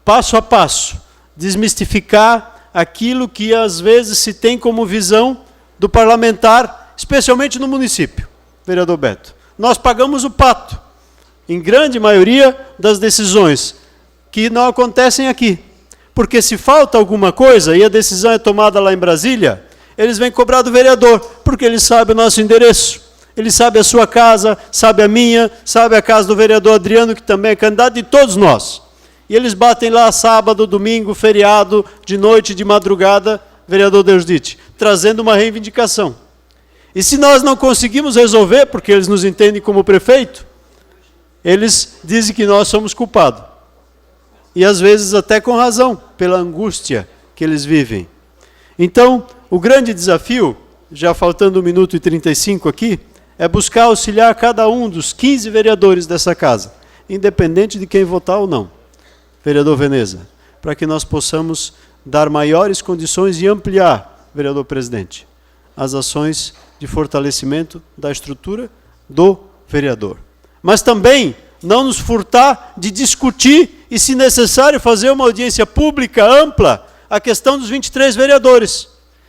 passo a passo, desmistificar aquilo que às vezes se tem como visão do parlamentar, especialmente no município, vereador Beto. Nós pagamos o pato, em grande maioria das decisões, que não acontecem aqui. Porque se falta alguma coisa e a decisão é tomada lá em Brasília, eles vêm cobrar do vereador, porque ele sabe o nosso endereço. Ele sabe a sua casa, sabe a minha, sabe a casa do vereador Adriano, que também é candidato, de todos nós. E eles batem lá sábado, domingo, feriado, de noite, de madrugada, vereador Deusdite, trazendo uma reivindicação. E se nós não conseguimos resolver, porque eles nos entendem como prefeito, eles dizem que nós somos culpados. E às vezes até com razão, pela angústia que eles vivem. Então, o grande desafio, já faltando 1 minuto e 35 aqui, é buscar auxiliar cada um dos 15 vereadores dessa casa, independente de quem votar ou não, vereador Veneza, para que nós possamos dar maiores condições e ampliar, vereador presidente, as ações de fortalecimento da estrutura do vereador. Mas também não nos furtar de discutir e, se necessário, fazer uma audiência pública ampla a questão dos 23 vereadores,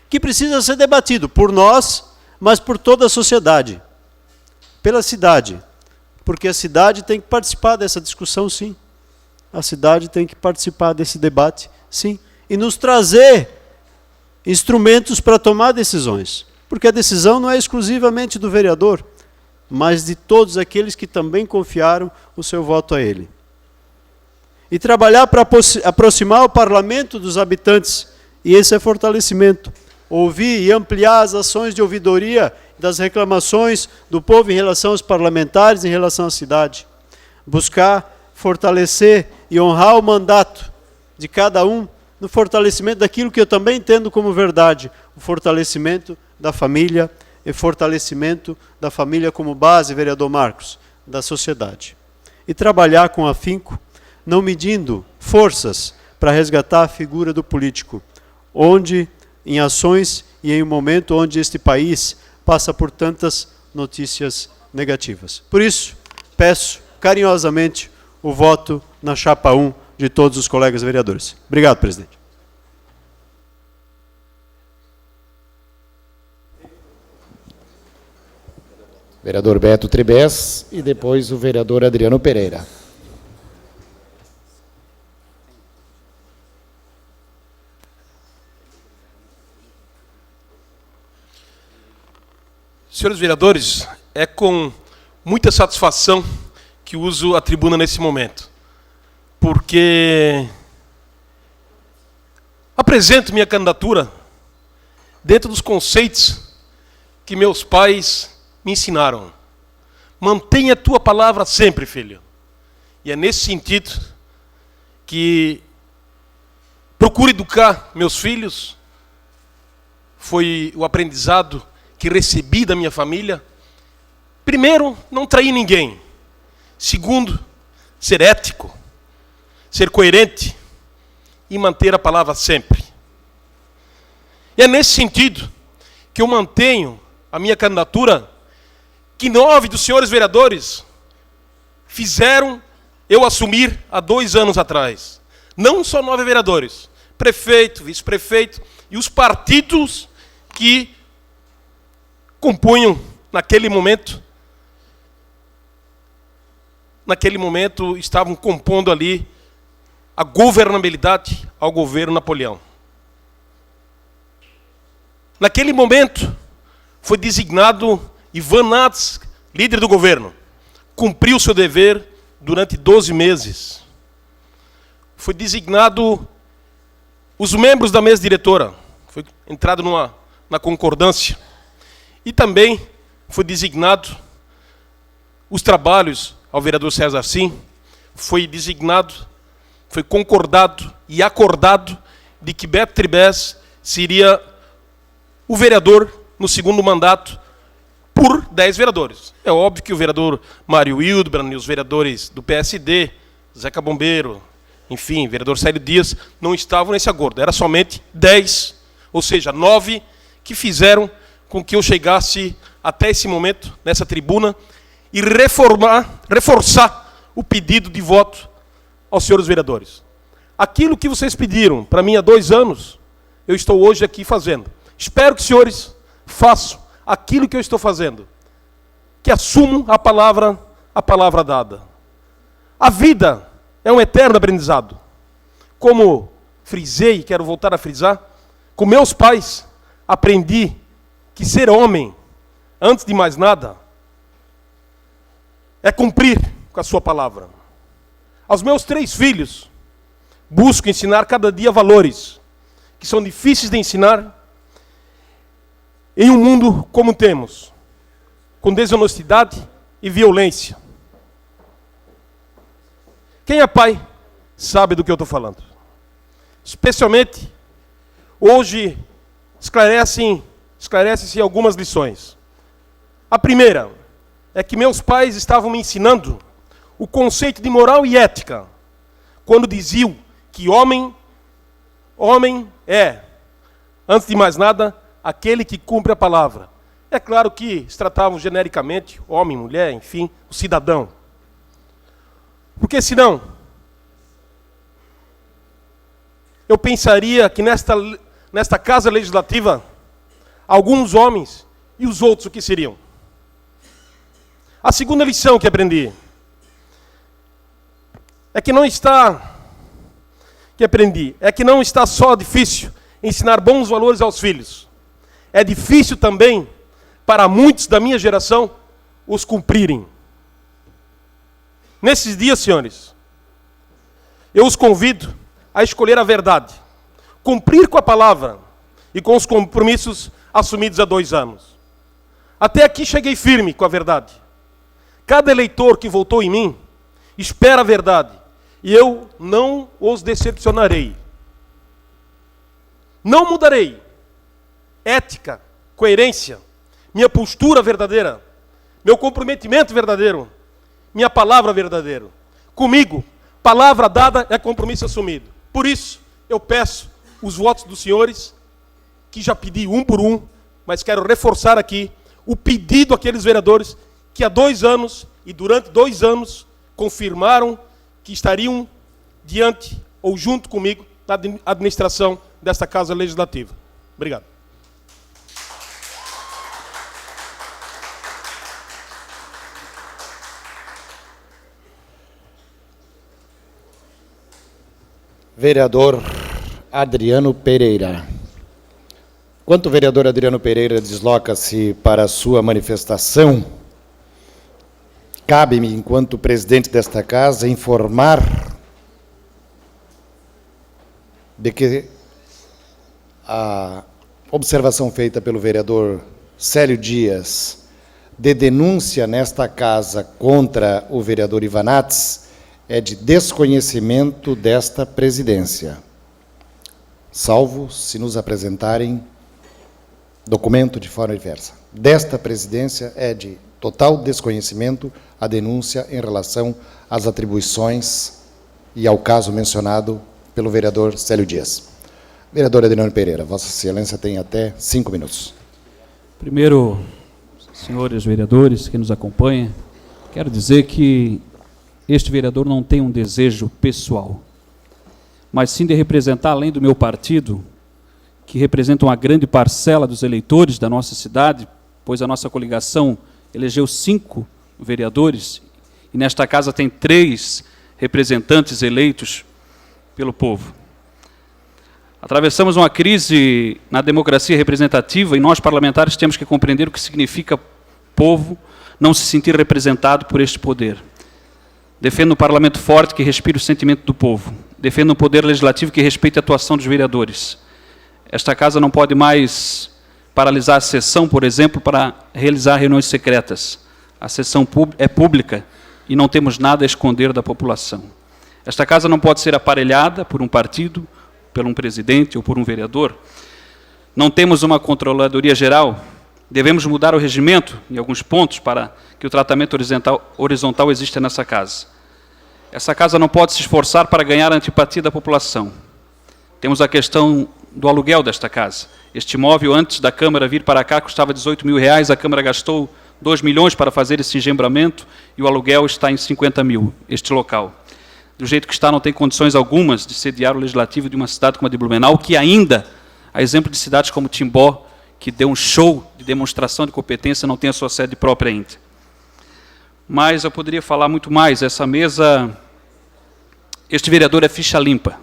que precisa ser debatido por nós, mas por toda a sociedade, pela cidade, porque a cidade tem que participar dessa discussão, sim. A cidade tem que participar desse debate, sim, e nos trazer instrumentos para tomar decisões, porque a decisão não é exclusivamente do vereador, mas de todos aqueles que também confiaram o seu voto a ele. E trabalhar para aproximar o parlamento dos habitantes, e esse é fortalecimento. Ouvir e ampliar as ações de ouvidoria das reclamações do povo em relação aos parlamentares, em relação à cidade. Buscar fortalecer e honrar o mandato de cada um no fortalecimento daquilo que eu também entendo como verdade, o fortalecimento da família e fortalecimento da família como base, vereador Marcos, da sociedade. E trabalhar com afinco, não medindo forças para resgatar a figura do político, onde, em ações e em um momento onde este país passa por tantas notícias negativas. Por isso, peço carinhosamente o voto na chapa 1 de todos os colegas vereadores. Obrigado, presidente. Vereador Beto Tribes e depois o vereador Adriano Pereira. Senhores vereadores, é com muita satisfação que uso a tribuna nesse momento, porque apresento minha candidatura dentro dos conceitos que meus pais me ensinaram. Mantenha a tua palavra sempre, filho. E é nesse sentido que procuro educar meus filhos. Foi o aprendizado que recebi da minha família. Primeiro, não trair ninguém. Segundo, ser ético, ser coerente e manter a palavra sempre. E é nesse sentido que eu mantenho a minha candidatura, que 9 dos senhores vereadores fizeram eu assumir há 2 anos atrás. Não só 9 vereadores, prefeito, vice-prefeito e os partidos que compunham naquele momento estavam compondo ali a governabilidade ao governo Napoleão. Naquele momento foi designado Ivan Nats, líder do governo. Cumpriu seu dever durante 12 meses. Foi designado os membros da mesa diretora. Foi entrado na concordância. E também foi designado os trabalhos ao vereador César Sim. Foi designado, foi concordado e acordado de que Beto Tribes seria o vereador no segundo mandato por 10 vereadores. É óbvio que o vereador Mário Hildebrand e os vereadores do PSD, Zeca Bombeiro, enfim, o vereador Célio Dias, não estavam nesse acordo. Era somente 10, ou seja, 9 que fizeram com que eu chegasse até esse momento, nessa tribuna, e reforçar o pedido de voto aos senhores vereadores. Aquilo que vocês pediram para mim há 2 anos, eu estou hoje aqui fazendo. Espero que os senhores façam aquilo que eu estou fazendo, que assumam a palavra dada. A vida é um eterno aprendizado. Como frisei, quero voltar a frisar, com meus pais aprendi que ser homem, antes de mais nada, é cumprir com a sua palavra. Aos meus 3 filhos, busco ensinar cada dia valores que são difíceis de ensinar em um mundo como temos, com desonestidade e violência. Quem é pai sabe do que eu estou falando. Especialmente, hoje, esclarecem-se algumas lições. A primeira é que meus pais estavam me ensinando o conceito de moral e ética, quando diziam que homem é, antes de mais nada, aquele que cumpre a palavra. É claro que se tratavam genericamente, homem, mulher, enfim, o cidadão. Porque senão, eu pensaria que nesta casa legislativa, alguns homens e os outros o que seriam. A segunda lição que aprendi é que não está só difícil ensinar bons valores aos filhos. É difícil também para muitos da minha geração os cumprirem. Nesses dias, senhores, eu os convido a escolher a verdade, cumprir com a palavra e com os compromissos assumidos há 2 anos. Até aqui cheguei firme com a verdade. Cada eleitor que votou em mim espera a verdade e eu não os decepcionarei. Não mudarei. Ética, coerência, minha postura verdadeira, meu comprometimento verdadeiro, minha palavra verdadeira. Comigo, palavra dada é compromisso assumido. Por isso, eu peço os votos dos senhores, que já pedi um por um, mas quero reforçar aqui o pedido àqueles vereadores que há 2 anos e durante 2 anos confirmaram que estariam diante ou junto comigo na administração desta Casa Legislativa. Obrigado. Vereador Adriano Pereira. Enquanto o vereador Adriano Pereira desloca-se para a sua manifestação, cabe-me, enquanto presidente desta casa, informar de que a observação feita pelo vereador Célio Dias de denúncia nesta casa contra o vereador Ivan Nats é de desconhecimento desta presidência, salvo se nos apresentarem documento de forma diversa. Desta presidência é de total desconhecimento a denúncia em relação às atribuições e ao caso mencionado pelo vereador Célio Dias. Vereador Adriano Pereira, Vossa Excelência tem até 5 minutos. Primeiro, senhores vereadores que nos acompanham, quero dizer que este vereador não tem um desejo pessoal, mas sim de representar, além do meu partido, que representa uma grande parcela dos eleitores da nossa cidade, pois a nossa coligação elegeu 5 vereadores, e nesta casa tem 3 representantes eleitos pelo povo. Atravessamos uma crise na democracia representativa e nós, parlamentares, temos que compreender o que significa povo não se sentir representado por este poder. Defendo um parlamento forte que respire o sentimento do povo. Defendo um poder legislativo que respeite a atuação dos vereadores. Esta casa não pode mais paralisar a sessão, por exemplo, para realizar reuniões secretas. A sessão é pública e não temos nada a esconder da população. Esta casa não pode ser aparelhada por um partido, por um presidente ou por um vereador. Não temos uma controladoria geral. Devemos mudar o regimento em alguns pontos para que o tratamento horizontal exista nessa casa. Essa casa não pode se esforçar para ganhar a antipatia da população. Temos a questão do aluguel desta casa. Este imóvel, antes da Câmara vir para cá, custava 18 mil reais, a Câmara gastou 2 milhões para fazer esse engembramento e o aluguel está em 50 mil, este local. Do jeito que está, não tem condições algumas de sediar o legislativo de uma cidade como a de Blumenau, que ainda, a exemplo de cidades como Timbó, que deu um show de demonstração de competência, não tem a sua sede própria ainda. Mas eu poderia falar muito mais. Essa mesa, este vereador é ficha limpa,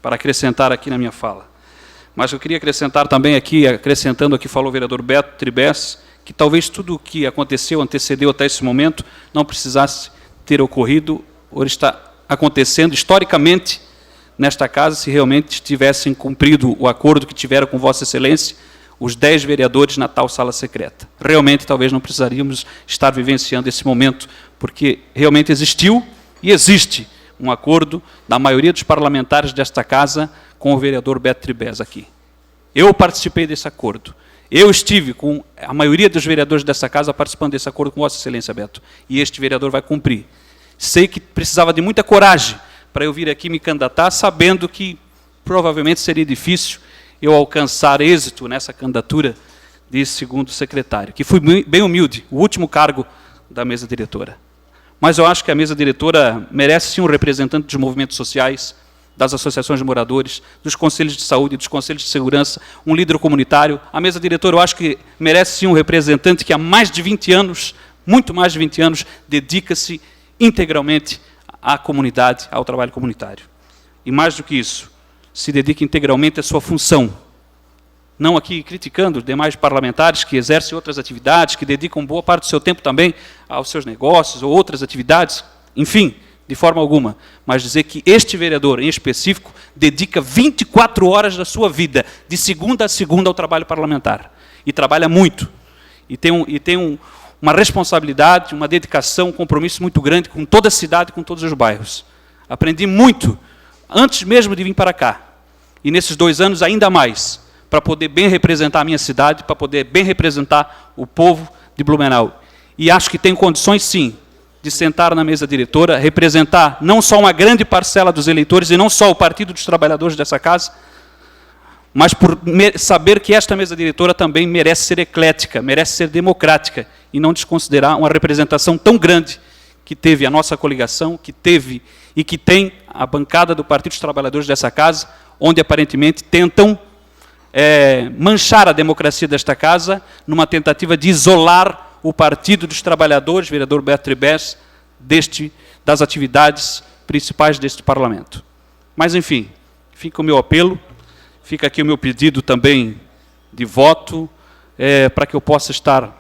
para acrescentar aqui na minha fala. Mas eu queria acrescentar também aqui, acrescentando aqui, falou o vereador Beto Tribes, que talvez tudo o que aconteceu, antecedeu até esse momento, não precisasse ter ocorrido, ou está acontecendo historicamente nesta casa, se realmente tivessem cumprido o acordo que tiveram com Vossa Excelência, os 10 vereadores na tal sala secreta. Realmente, talvez não precisaríamos estar vivenciando esse momento, porque realmente existiu e existe um acordo da maioria dos parlamentares desta casa com o vereador Beto Tribes aqui. Eu participei desse acordo. Eu estive com a maioria dos vereadores dessa casa participando desse acordo com Vossa Excelência, Beto, e este vereador vai cumprir. Sei que precisava de muita coragem para eu vir aqui me candidatar, sabendo que provavelmente seria difícil eu alcançar êxito nessa candidatura de segundo secretário, que fui bem humilde, o último cargo da mesa diretora. Mas eu acho que a mesa diretora merece sim um representante dos movimentos sociais, das associações de moradores, dos conselhos de saúde, dos conselhos de segurança, um líder comunitário. A mesa diretora, eu acho que merece sim um representante que há mais de 20 anos, muito mais de 20 anos, dedica-se integralmente à comunidade, ao trabalho comunitário. E mais do que isso, se dedica integralmente à sua função. Não aqui criticando os demais parlamentares que exercem outras atividades, que dedicam boa parte do seu tempo também aos seus negócios ou outras atividades, enfim, de forma alguma, mas dizer que este vereador, em específico, dedica 24 horas da sua vida, de segunda a segunda, ao trabalho parlamentar. E trabalha muito. E tem uma responsabilidade, uma dedicação, um compromisso muito grande com toda a cidade, com todos os bairros. Aprendi muito, antes mesmo de vir para cá. E nesses 2 anos, ainda mais, para poder bem representar a minha cidade, para poder bem representar o povo de Blumenau. E acho que tenho condições, sim, de sentar na mesa diretora, representar não só uma grande parcela dos eleitores, e não só o Partido dos Trabalhadores dessa casa, mas por saber que esta mesa diretora também merece ser eclética, merece ser democrática, e não desconsiderar uma representação tão grande que teve a nossa coligação, que teve e que tem a bancada do Partido dos Trabalhadores dessa casa, onde aparentemente tentam manchar a democracia desta casa, numa tentativa de isolar o Partido dos Trabalhadores, vereador Beto Tribes, das atividades principais deste parlamento. Mas, enfim, fica o meu apelo, fica aqui o meu pedido também de voto, para que eu possa estar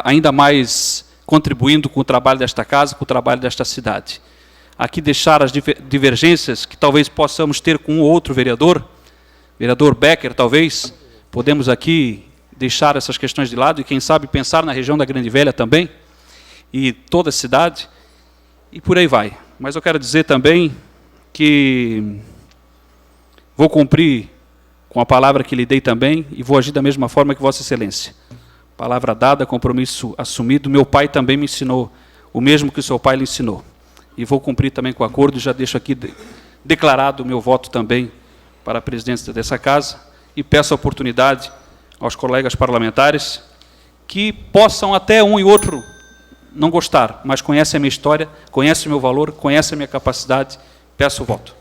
ainda mais contribuindo com o trabalho desta casa, com o trabalho desta cidade. Aqui deixar as divergências que talvez possamos ter com um ou outro vereador Becker, talvez, podemos aqui deixar essas questões de lado e, quem sabe, pensar na região da Grande Velha também, e toda a cidade, e por aí vai. Mas eu quero dizer também que vou cumprir com a palavra que lhe dei também, e vou agir da mesma forma que Vossa Excelência. Palavra dada, compromisso assumido. Meu pai também me ensinou o mesmo que o seu pai lhe ensinou. E vou cumprir também com o acordo, e já deixo aqui declarado o meu voto também para a presidência dessa casa e peço a oportunidade aos colegas parlamentares que possam até um e outro não gostar, mas conhecem a minha história, conhecem o meu valor, conhecem a minha capacidade, peço o voto.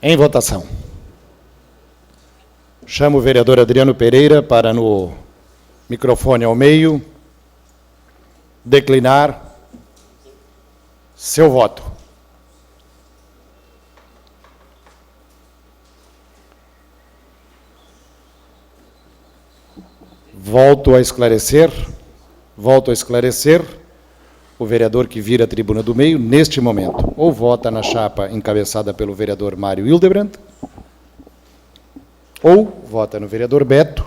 Em votação. Chamo o vereador Adriano Pereira para, no microfone ao meio, declinar seu voto. Volto a esclarecer, o vereador que vira a tribuna do meio, neste momento, ou vota na chapa encabeçada pelo vereador Mário Hildebrand, ou vota no vereador Beto,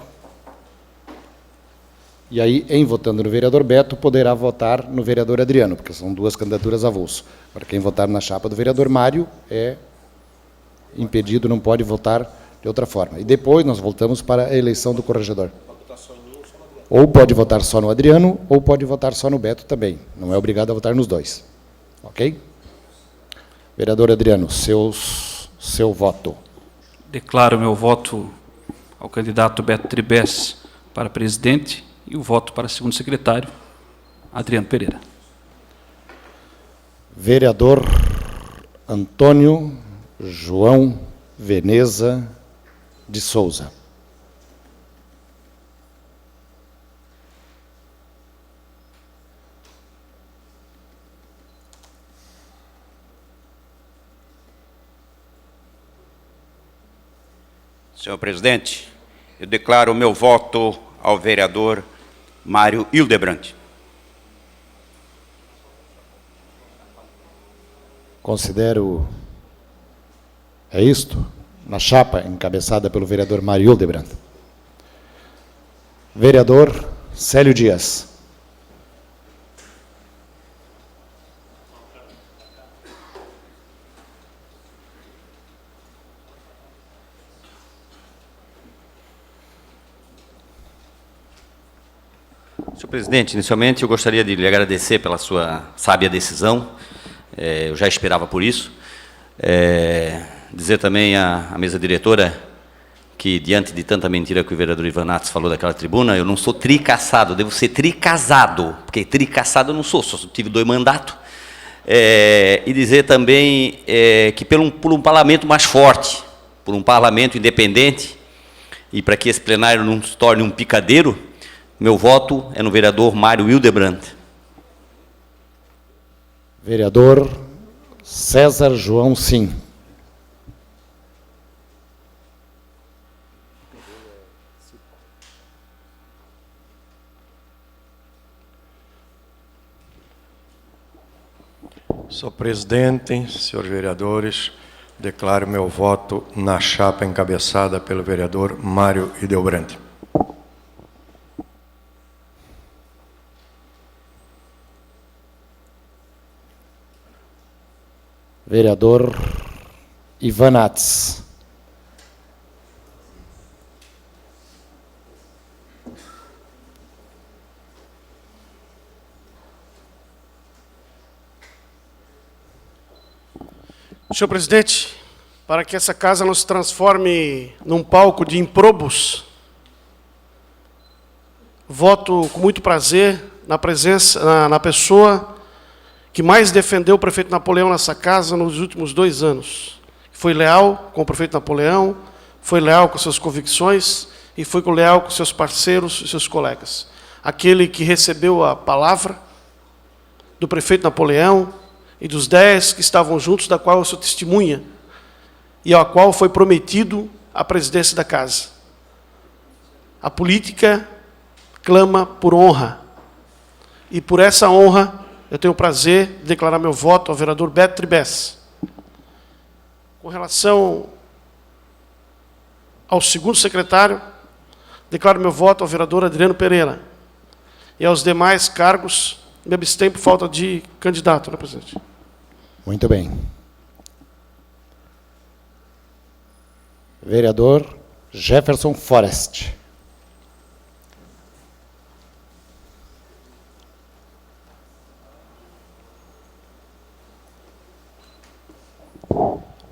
e aí, em votando no vereador Beto, poderá votar no vereador Adriano, porque são duas candidaturas avulso. Agora, quem votar na chapa do vereador Mário é impedido, não pode votar de outra forma. E depois nós voltamos para a eleição do corregedor. Ou pode votar só no Adriano, ou pode votar só no Beto também. Não é obrigado a votar nos dois. Ok? Vereador Adriano, seu voto. Declaro meu voto ao candidato Beto Tribes para presidente e o voto para segundo secretário, Adriano Pereira. Vereador Antônio João Veneza de Souza. Senhor presidente, eu declaro o meu voto ao vereador Mário Hildebrand. Considero, é isto, na chapa encabeçada pelo vereador Mário Hildebrand. Vereador Célio Dias. Senhor presidente, inicialmente eu gostaria de lhe agradecer pela sua sábia decisão, eu já esperava por isso. Dizer também à mesa diretora que, diante de tanta mentira que o vereador Ivan Nates falou daquela tribuna, eu não sou tricaçado, eu devo ser tricasado, porque tricaçado eu não sou, só tive 2 mandatos. E dizer também que por um parlamento mais forte, por um parlamento independente, e para que esse plenário não se torne um picadeiro, meu voto é no vereador Mário Hildebrand. Vereador César João Sim. Senhor presidente, senhores vereadores, declaro meu voto na chapa encabeçada pelo vereador Mário Hildebrand. Vereador Ivan Nates. Senhor presidente, para que essa casa não se transforme num palco de improbos, voto com muito prazer na pessoa que mais defendeu o prefeito Napoleão nessa casa nos últimos 2 anos. Foi leal com o prefeito Napoleão, foi leal com suas convicções e foi leal com seus parceiros e seus colegas. Aquele que recebeu a palavra do prefeito Napoleão e dos 10 que estavam juntos, da qual eu sou testemunha, e ao qual foi prometido a presidência da casa. A política clama por honra, e por essa honra eu tenho o prazer de declarar meu voto ao vereador Beto Tribes. Com relação ao segundo secretário, declaro meu voto ao vereador Adriano Pereira. E aos demais cargos, me abstenho por falta de candidato, né, presidente? Muito bem. Vereador Jefferson Forrest.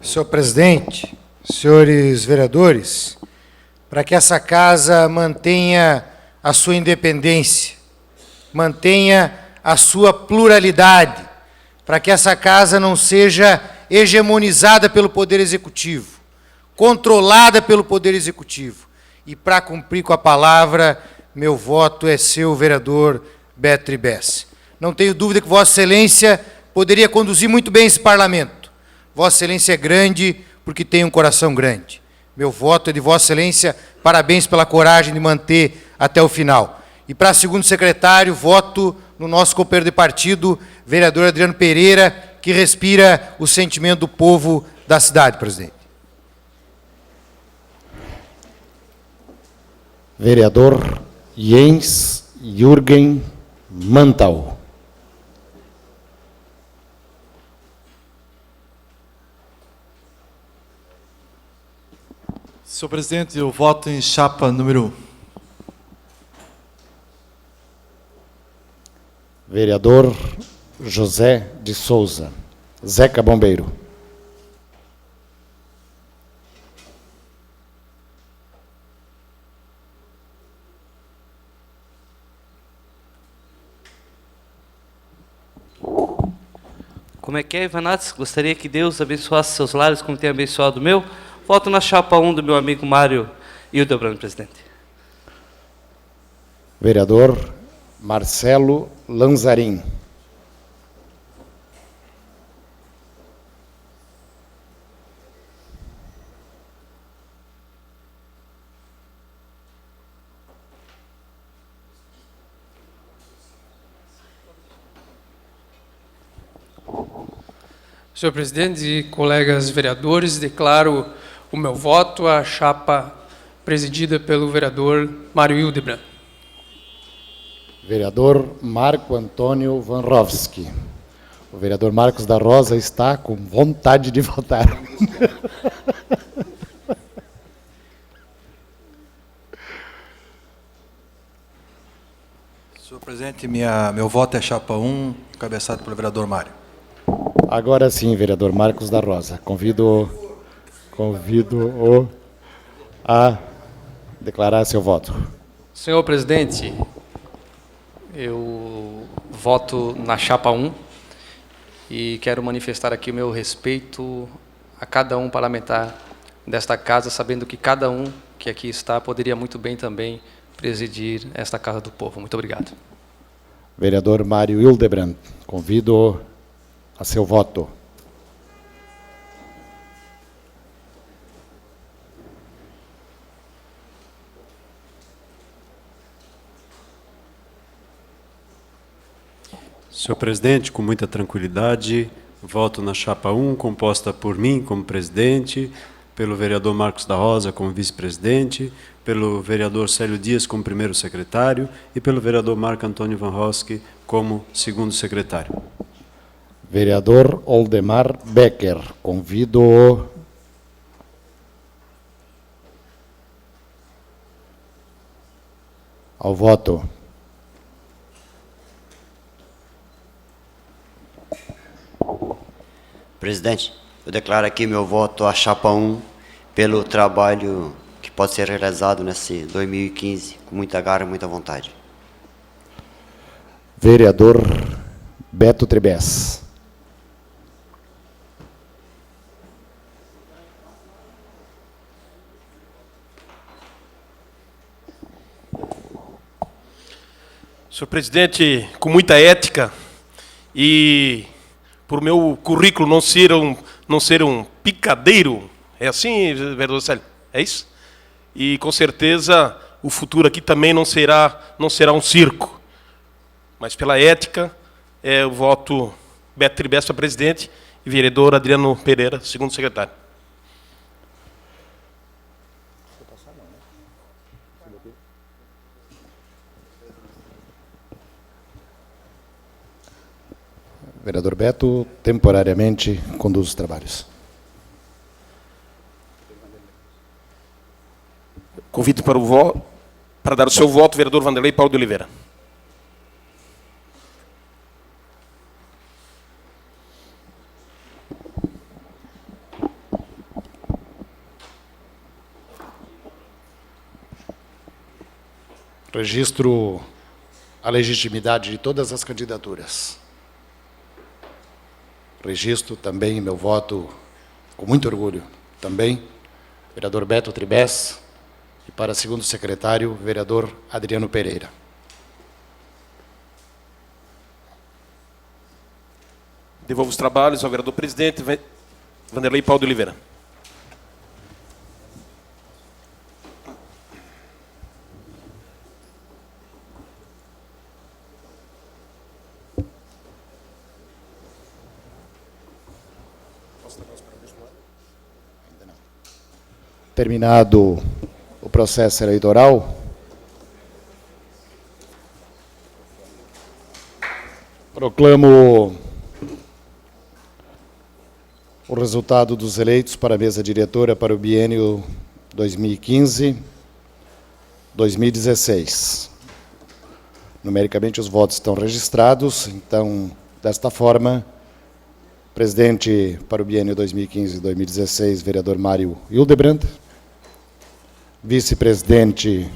Senhor presidente, senhores vereadores, para que essa casa mantenha a sua independência, mantenha a sua pluralidade, para que essa casa não seja hegemonizada pelo Poder Executivo, controlada pelo Poder Executivo. E para cumprir com a palavra, meu voto é seu, vereador Beto Tribes. Não tenho dúvida que Vossa Excelência poderia conduzir muito bem esse parlamento. Vossa Excelência é grande porque tem um coração grande. Meu voto é de Vossa Excelência, parabéns pela coragem de manter até o final. E para segundo secretário, voto no nosso companheiro de partido, vereador Adriano Pereira, que respira o sentimento do povo da cidade, presidente. Vereador Jens Jürgen Mantal. Senhor presidente, eu voto em chapa número 1. Vereador José de Souza. Zeca Bombeiro. Como é que é, Ivanates? Gostaria que Deus abençoasse seus lares como tem abençoado o meu. Voto na chapa 1 do meu amigo Mário Hildebrand, presidente. Vereador Marcelo Lanzarin. Senhor presidente e colegas vereadores, declaro o meu voto à chapa presidida pelo vereador Mário Hildebrand. Vereador Marco Antônio Vanrovski. O vereador Marcos da Rosa está com vontade de votar. Senhor presidente, meu voto é chapa 1, encabeçado pelo vereador Mário. Agora sim, vereador Marcos da Rosa. Convido-o a declarar seu voto. Senhor presidente, eu voto na chapa 1 e quero manifestar aqui o meu respeito a cada um parlamentar desta casa, sabendo que cada um que aqui está poderia muito bem também presidir esta Casa do Povo. Muito obrigado. Vereador Mário Hildebrand, convido-o a seu voto. Senhor presidente, com muita tranquilidade, voto na chapa 1, composta por mim como presidente, pelo vereador Marcos da Rosa como vice-presidente, pelo vereador Célio Dias como primeiro secretário e pelo vereador Marco Antônio Vanrovski como segundo secretário. Vereador Oldemar Becker, convido-o ao voto. Presidente, eu declaro aqui meu voto à chapa 1 pelo trabalho que pode ser realizado nesse 2015 com muita garra e muita vontade. Vereador Beto Tribes. Senhor presidente, com muita ética e por meu currículo não ser um picadeiro, é assim, vereador Célio? É isso? E com certeza o futuro aqui também não será um circo. Mas pela ética, eu voto Beto Tribes para presidente e vereador Adriano Pereira, segundo secretário. Vereador Beto, temporariamente, conduz os trabalhos. Convido para dar o seu voto o vereador Vanderlei Paulo de Oliveira. Registro a legitimidade de todas as candidaturas. Registro também meu voto, com muito orgulho, também, vereador Beto Tribes, e para segundo secretário, vereador Adriano Pereira. Devolvo os trabalhos ao vereador presidente Vanderlei Paulo de Oliveira. Terminado o processo eleitoral, proclamo o resultado dos eleitos para a mesa diretora para o biênio 2015-2016. Numericamente, os votos estão registrados, então, desta forma, presidente para o biênio 2015-2016, vereador Mário Hildebrand. Vice-presidente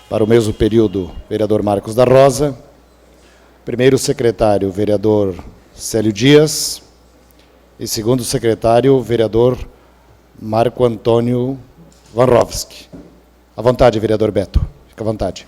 para o mesmo período, vereador Marcos da Rosa. Primeiro secretário, vereador Célio Dias. E segundo secretário, vereador Marco Antônio Vanrovski. À vontade, vereador Beto. Fica à vontade.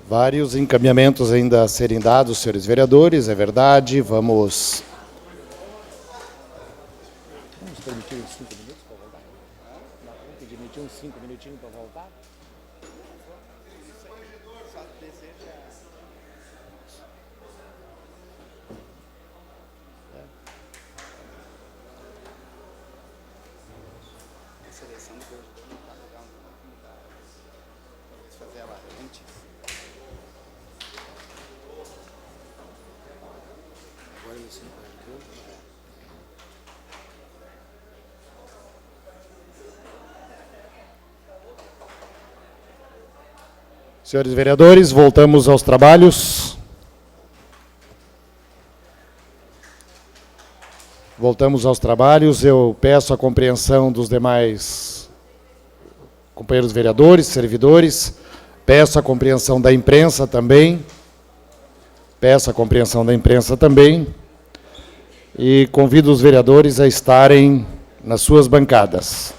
Vários encaminhamentos ainda a serem dados, senhores vereadores, é verdade. Vamos permitir uns 5 minutos para voltar? Vamos permitir uns 5 minutinhos para voltar? A seleção do vereador não está legal, não vai mudar. Talvez fazer ela antes. Agora ele se encontrou. Senhores vereadores, voltamos aos trabalhos. Voltamos aos trabalhos. Eu peço a compreensão dos demais companheiros vereadores, servidores. Peço a compreensão da imprensa também. Peço a compreensão da imprensa também. E convido os vereadores a estarem nas suas bancadas.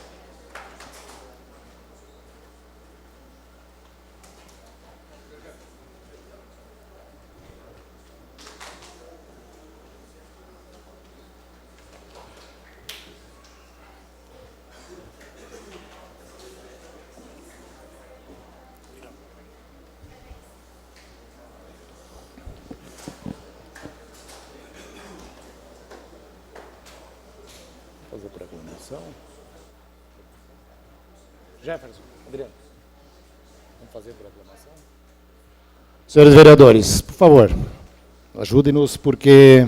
Fazer proclamação. Jefferson, Adriano, vamos fazer proclamação? Senhores vereadores, por favor, ajudem-nos, porque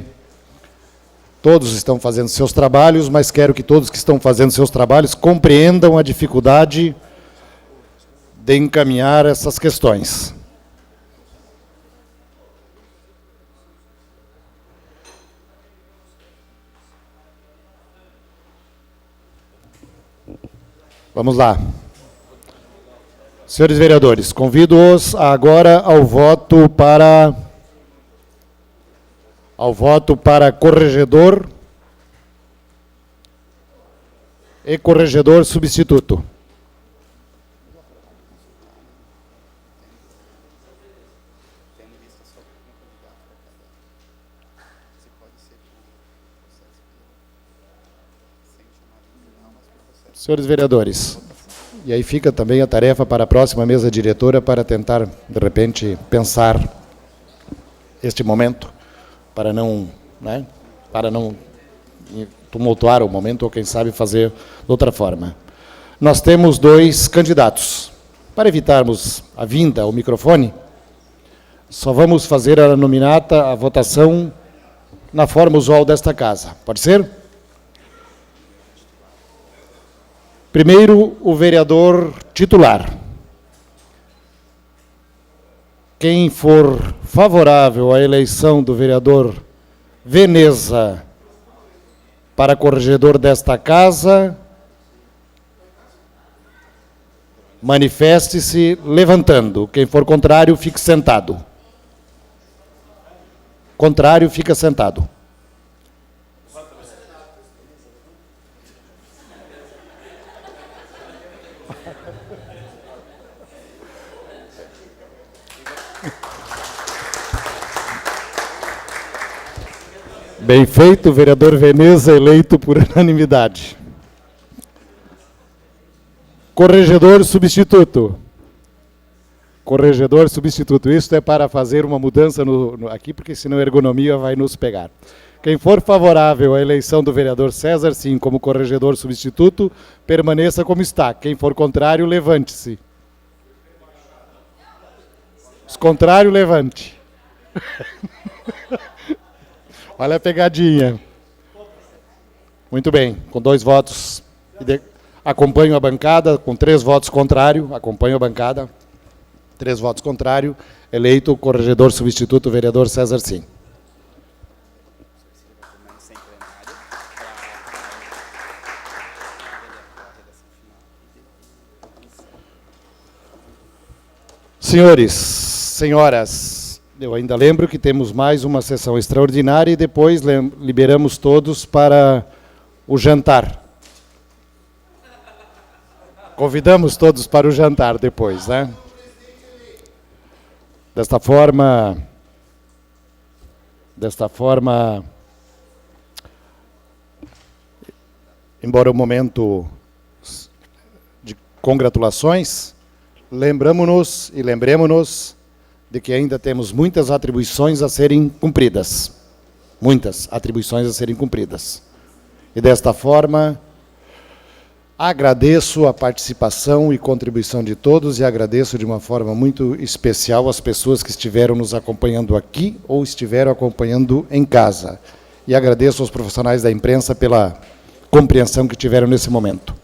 todos estão fazendo seus trabalhos, mas quero que todos que estão fazendo seus trabalhos compreendam a dificuldade de encaminhar essas questões. Vamos lá. Senhores vereadores, convido-os agora ao voto para corregedor e corregedor substituto. Senhores vereadores, e aí fica também a tarefa para a próxima mesa diretora para tentar, de repente, pensar este momento, para não né? Para não tumultuar o momento, ou quem sabe fazer de outra forma. Nós temos 2 candidatos. Para evitarmos a vinda ao microfone, só vamos fazer a nominata, a votação, na forma usual desta casa. Pode ser? Primeiro, o vereador titular. Quem for favorável à eleição do vereador Veneza para corregedor desta casa, manifeste-se levantando. Quem for contrário, fique sentado. Contrário, fica sentado. Bem feito, vereador Veneza, eleito por unanimidade. Corregedor substituto. Corregedor substituto. Isto é para fazer uma mudança aqui, porque senão a ergonomia vai nos pegar. Quem for favorável à eleição do vereador César Sim como corregedor substituto, permaneça como está. Quem for contrário, levante-se. Os contrários, levante. Olha a pegadinha. Muito bem, com 2 votos. Acompanho a bancada, com 3 votos contrários. Acompanho a bancada. 3 votos contrários. Eleito o corregedor substituto, vereador César Sim. Senhores, senhoras, eu ainda lembro que temos mais uma sessão extraordinária e depois liberamos todos para o jantar. Convidamos todos para o jantar depois, né? Desta forma, embora o momento de congratulações, lembremos-nos de que ainda temos muitas atribuições a serem cumpridas. Muitas atribuições a serem cumpridas. E desta forma, agradeço a participação e contribuição de todos e agradeço de uma forma muito especial as pessoas que estiveram nos acompanhando aqui ou estiveram acompanhando em casa. E agradeço aos profissionais da imprensa pela compreensão que tiveram nesse momento.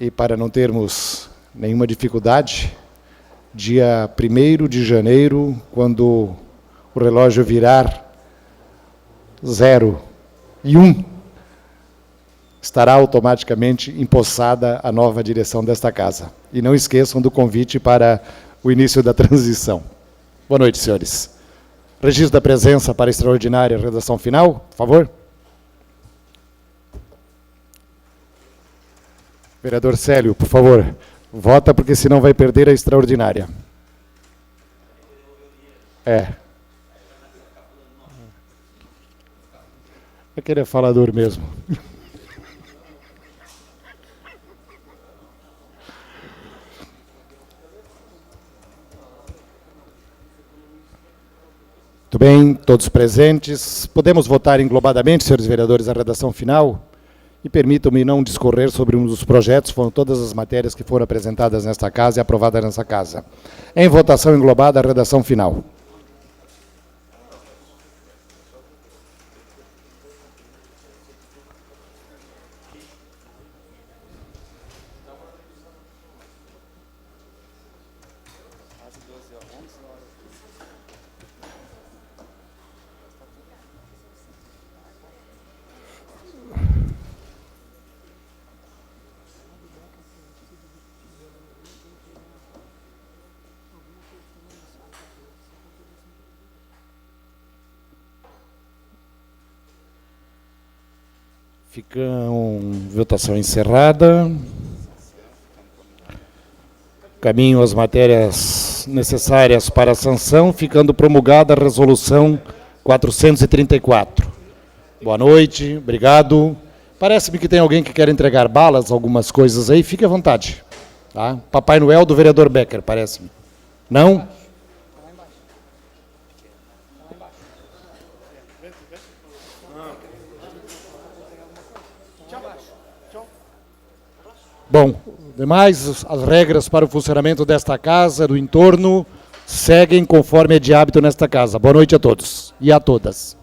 E para não termos nenhuma dificuldade, dia 1º de janeiro, quando o relógio virar 0 e 1, estará automaticamente empossada a nova direção desta casa. E não esqueçam do convite para o início da transição. Boa noite, senhores. Registro da presença para a extraordinária redação final, por favor. Vereador Célio, por favor, vota porque senão vai perder a extraordinária. É que ele é falador mesmo. Muito bem, todos presentes. Podemos votar englobadamente, senhores vereadores, a redação final? E permitam-me não discorrer sobre um dos projetos, foram todas as matérias que foram apresentadas nesta casa e aprovadas nesta casa. Em votação englobada, a redação final. Fica votação encerrada. Caminho as matérias necessárias para a sanção, ficando promulgada a resolução 434. Boa noite, obrigado. Parece-me que tem alguém que quer entregar balas, algumas coisas aí, fique à vontade. Tá? Papai Noel do vereador Becker, parece-me. Não? Bom, demais, as regras para o funcionamento desta casa, do entorno, seguem conforme é de hábito nesta casa. Boa noite a todos e a todas.